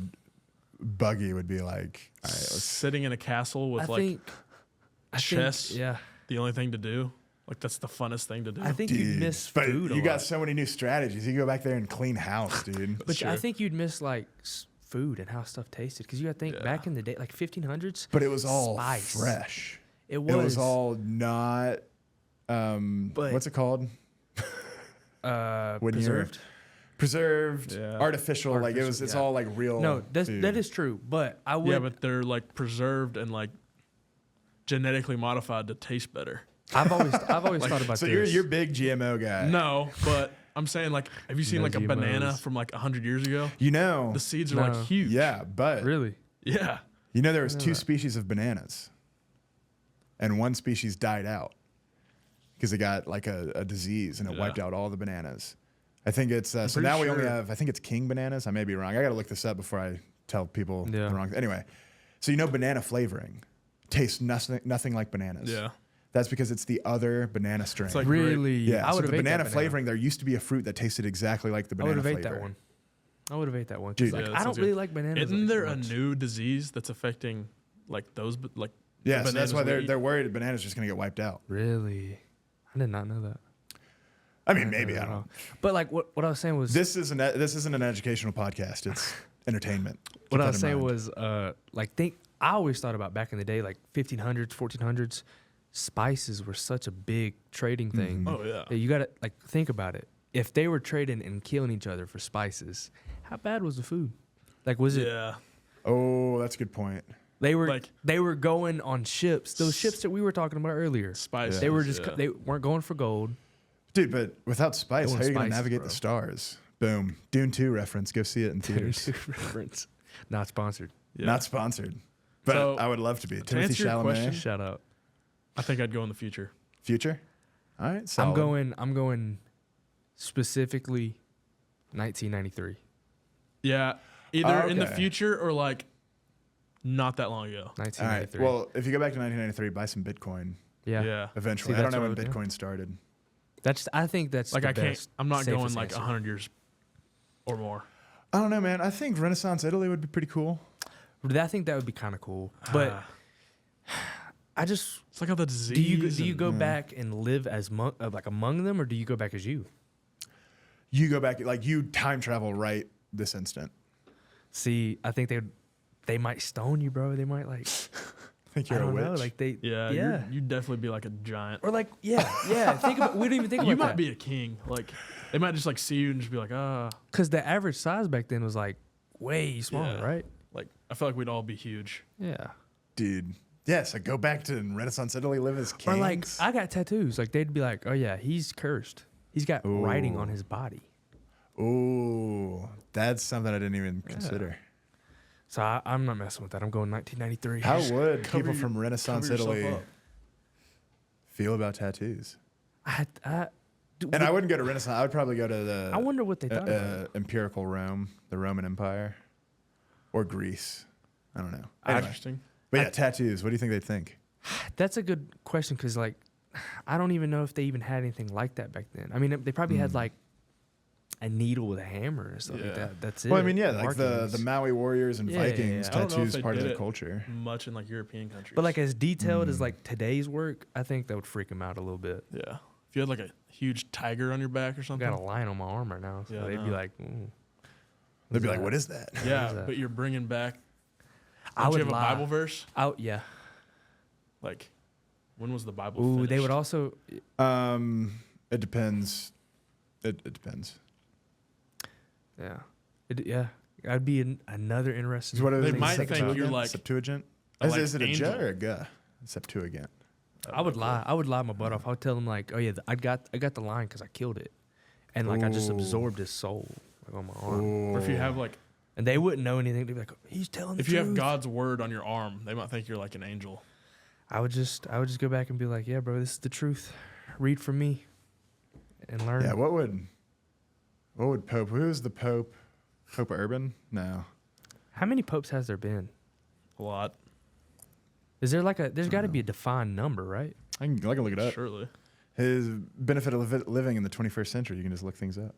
buggy would be like, all right, let's sitting in a castle with I like think, chess. yeah, the only thing to do. Like that's the funnest thing to do. I think you'd Dude, miss but food. you a got lot. so many new strategies. You go back there and clean house, dude. But I true. think you'd miss like food and how stuff tasted because you got to think Yeah. back in the day, like 1500s. But it was all Spice. fresh. It was, It was all not. But- What's it called? when you're- preserved. Preserved, Yeah. artificial. Like it was. Artificial, It's yeah. all like real. No, that food. is true. But I would. yeah, but they're like preserved and like genetically modified to taste better. I've always thought about So this. you're big GMO guy. No, but I'm saying like, have you seen No like a banana GMOs. from like 100 years ago? You know. The seeds are No. like huge. Yeah, but really. Yeah. you know there was know two that. species of bananas, and one species died out because it got like a disease and it Yeah. wiped out all the bananas. I think it's so pretty now we only sure- have. I think it's king bananas. I may be wrong. I got to look this up before I tell people Yeah. the wrong. Anyway, so you know banana flavoring tastes nothing like bananas. Yeah. That's because it's the other banana strain. It's like Really? yeah, I so would the have ate banana that flavoring, there used to be a fruit that tasted exactly like the I would banana have ate flavor. that one. I would have ate that one. 'cause, Dude. like, Yeah, that I don't sounds really good. like bananas. Isn't like, there too a much. new disease that's affecting like those like Yeah, the so that's bananas why we eat? they're worried bananas just gonna get wiped out. Really? I did not know that. I mean, didn't maybe know I that at don't. all. But like what I was saying was This isn't an educational podcast. It's entertainment. Keep what I that was in saying mind. was I always thought about back in the day, like 1500s, 1400s, spices were such a big trading thing. Oh yeah. that you got to like think about it. If they were trading and killing each other for spices, how bad was the food? Like, was it? Yeah. Oh, that's a good point. They were Like- they were going on ships. Those ships that we were talking about earlier. Spices. They were just yeah. they weren't going for gold. Dude, but without spice, Going how are you going to spices, navigate bro. the stars? Boom. Dune 2 reference. Go see it in theaters. Reference. Not sponsored. Yeah. Not sponsored. But So, I would love to be. to Timothy answer your Chalamet. question- Shout out. I think I'd go in the future. Future? All right. Solid. I'm going specifically 1993. Yeah. Either in the Okay. future or like not that long ago. All right. 1993. Well, if you go back to 1993, buy some Bitcoin yeah. Yeah. eventually. See, I don't that's know when what- yeah. Bitcoin started. I think that's Like the I can't. best, I'm not going safest like answer. 100 years or more. I don't know, man. I think Renaissance Italy would be pretty cool. I think that would be kind of cool. But Ah, I just it's like all the disease. do you and- go back and live as like among them, or do you go back as you? You go back, like you time travel right this instant. See, I think they might stone you, bro. They might like I think I you're a don't witch. know, like they Yeah. You'd definitely be like a giant. or like yeah. Think about we don't even think about You might that. be a king. Like they might just like see you and just be like, Because the average size back then was like way smaller, Yeah. right? like I feel like we'd all be huge. Yeah. Dude. Yes, like go back to Renaissance Italy, live as kings. Or like I got tattoos. Like they'd be like, oh yeah, he's cursed. He's got writing on his body. Ooh, that's something I didn't even consider. So I'm not messing with that. I'm going 1993. How would Cover people your- from Renaissance cover yourself Italy up. feel about tattoos? Dude, And I wouldn't go to Renaissance. I would probably go to the I wonder what they thought about it. empirical Rome, the Roman Empire, or Greece. I don't know. Anyway. Interesting. But yeah, tattoos. What do you think they'd think? That's a good question because like I don't even know if they even had anything like that back then. I mean, they probably had like a needle with a hammer and stuff like Yeah. that. That's it. Well, I mean, yeah, like the Markings. Maui warriors and Yeah, Vikings, I don't know if tattoos they part of did their it culture. Much in like European countries. But like as detailed as like today's work, I think that would freak them out a little bit. yeah, if you had like a huge tiger on your back or I something. got a line on my arm right now, so Yeah, I they'd be know. like, Ooh, They'd be that? like, "What is that?" Yeah, that? but you're bringing back. I Don't would you have lie. a Bible verse? Out, yeah. Like, when was the Bible? Ooh, they would finished? also. It depends. It depends. Yeah. Yeah. That'd be another interesting. 'Cause what They is it, might think Septuagint? you're like Septuagint. a, Is, like, is it a J angel. or a G? Septuagint. I would lie. I would lie my butt off. I would tell them like, oh yeah, I got the line because I killed it, and like I just Ooh. absorbed his soul like on my arm, Or if you have like, and they wouldn't know anything. They'd be like, he's telling the if you have truth. God's word on your arm, they might think you're like an angel. I would just go back and be like, yeah, bro, this is the truth. Read from me, and learn. Yeah. What would Pope? Who's the Pope? Pope Urban? No. How many popes has there been? A lot, Is there like there's got to be a defined number, right? I can look it up. surely. His benefit of living in the 21st century. You can just look things up.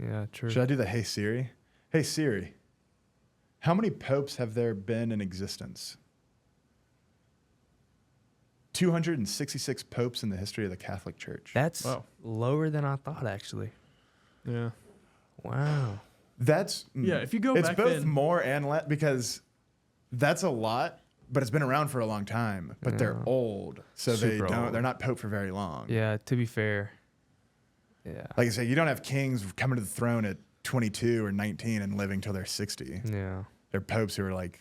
Yeah, true. Should I do the Hey Siri? Hey Siri, how many popes have there been in existence? 266 popes in the history of the Catholic Church. That's Wow. lower than I thought, actually. Yeah. Wow. That's Yeah, if you go it's back both then- more and less because that's a lot, but it's been around for a long time. But they're Yeah. old, so they Super don't. old. They're not pope for very long. Yeah. To be fair. Yeah. Like I say, you don't have kings coming to the throne at 22 or 19 and living till they're 60. Yeah. They're popes who are like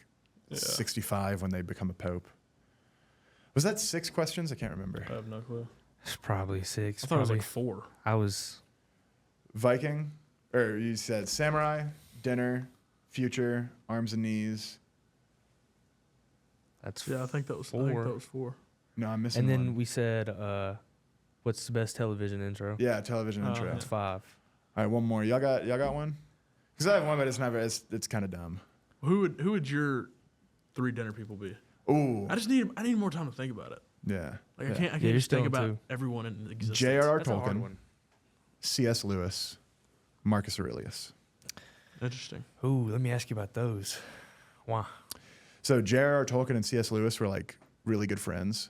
Yeah. 65 when they become a pope. Was that 6 questions? I can't remember. I have no clue. It's probably 6. I thought it was probably. like 4. I was. Viking, or you said samurai, dinner, future, arms and knees. That's Yeah, I think that was 4. 4. No, I'm missing And then one. we said, what's the best television intro? Yeah, television Oh, intro. yeah. That's 5. All right, one more. Y'all got one? Because I have one, but it's not. It's kind of dumb. Who would your 3 dinner people be? Ooh, I need more time to think about it. yeah. Like yeah. I can't you're just still think in about 2. everyone in existence. J.R.R. That's a hard Tolkien, one. C.S. Lewis, Marcus Aurelius. Interesting. Ooh, let me ask you about those. Why? So J.R.R. Tolkien and C.S. Lewis were like really good friends.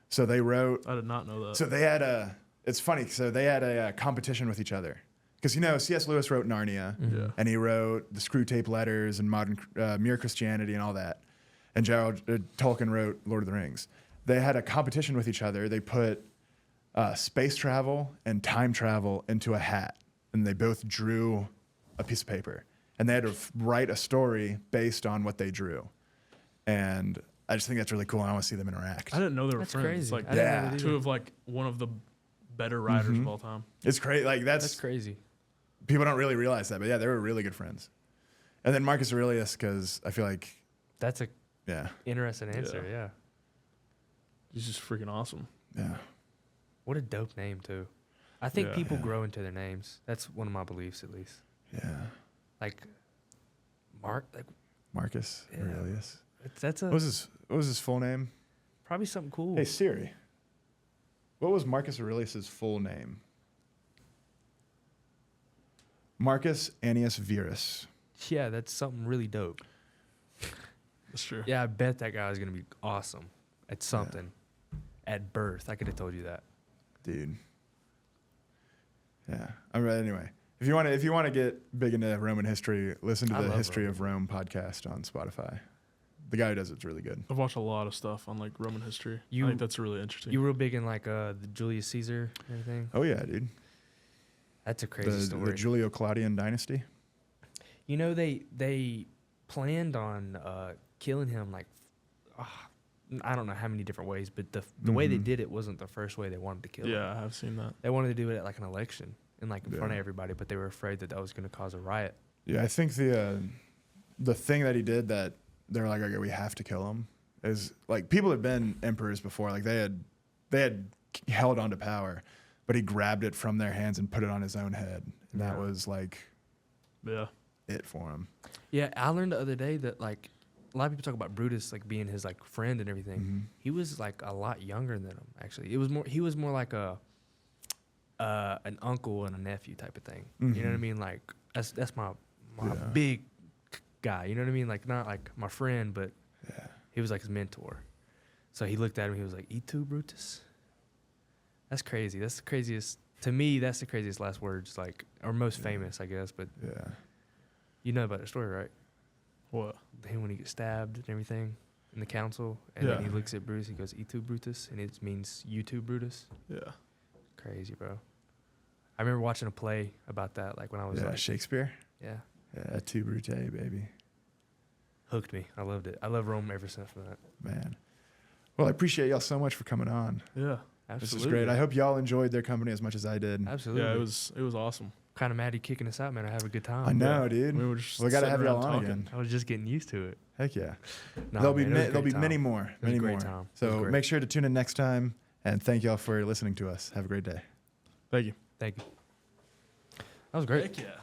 So they wrote. I did not know that. So they had a. It's funny. So they had a competition with each other. Because C.S. Lewis wrote Narnia, Yeah. and he wrote the Screw Tape Letters and Modern Mere Christianity and all that. And Tolkien wrote Lord of the Rings. They had a competition with each other. They put space travel and time travel into a hat, and they both drew a piece of paper. and they had to write a story based on what they drew. And I just think that's really cool. And I want to see them interact. I didn't know they were That's friends. crazy. Like, I didn't know Yeah. that either. two of like one of the better writers of all time. It's crazy. Like That's crazy. people don't really realize that, but yeah, they were really good friends. And then Marcus Aurelius, because I feel like, That's a yeah, interesting answer. Yeah. He's just freaking awesome. yeah, What a dope name too. I think Yeah. people grow into their names. That's one of my beliefs, at least. yeah. Like like Marcus Yeah. Aurelius. that's What was his full name? probably something cool. Hey Siri, what was Marcus Aurelius's full name? Marcus Annius Verus. Yeah, that's something really dope. That's true. Yeah, I bet that guy was gonna be awesome at something. At birth, I could have told you that. Dude. Yeah. All right. Anyway, if you want to get big into Roman history, listen to I the love History of Rome podcast on Spotify. The guy who does it's really good. I've watched a lot of stuff on like Roman history. You- I think that's really interesting. You were real big in like the Julius Caesar and everything. Oh yeah, dude. That's a crazy The story. Julio-Claudian dynasty. You know, they planned on killing him like I don't know how many different ways, but the way they Mhm. did it wasn't the first way they wanted to kill him. Yeah, I have seen that. They wanted to do it at like an election and like in front of Yeah. everybody, but they were afraid that was going to cause a riot. Yeah, I think the thing that he did that they're like, okay, we have to kill him, is like people had been emperors before, like they had held onto power, but he grabbed it from their hands and put it on his own head, and that Yeah. was like Yeah. it for him. Yeah, I learned the other day that like a lot of people talk about Brutus like being his like friend and everything. Mhm. He was like a lot younger than him actually. He was more like an uncle and a nephew type of thing. You know what I Mhm. mean? Like that's my Yeah. big guy. You know what I mean? Like not like my friend, but Yeah. he was like his mentor. So he looked at him. He was like, "E tu, Brutus." That's crazy. That's the craziest to me. That's the craziest last words, like or most famous, I guess. But Yeah. you know about the story, right? What? Him when he gets stabbed and everything in the council, and then Yeah. he looks at Brutus. He goes, "E tu, Brutus," and it means "you too, Brutus." Yeah. Crazy, bro. I remember watching a play about that, like when I was Yeah, like, Shakespeare. yeah, Yeah, tu brute, baby. hooked me. I loved it. I love Rome ever since that. Man. Well, I appreciate y'all so much for coming on. Yeah. Absolutely. This is great. I hope y'all enjoyed their company as much as I did. Absolutely. Yeah, it was awesome. kind of mad he kicking us out, man. I have a good time. I know, Yeah. dude. We were just We got to sitting have around y'all on talking. again. I was just getting used to it. Heck yeah. Nah, there'll man, it was a there'll be great many time. more. It was Many a great more. time. It was So great. make sure to tune in next time. And thank y'all for listening to us. Have a great day. Thank you. Thank you. That was great. Heck yeah.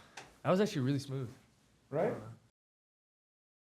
That was actually really smooth. Right?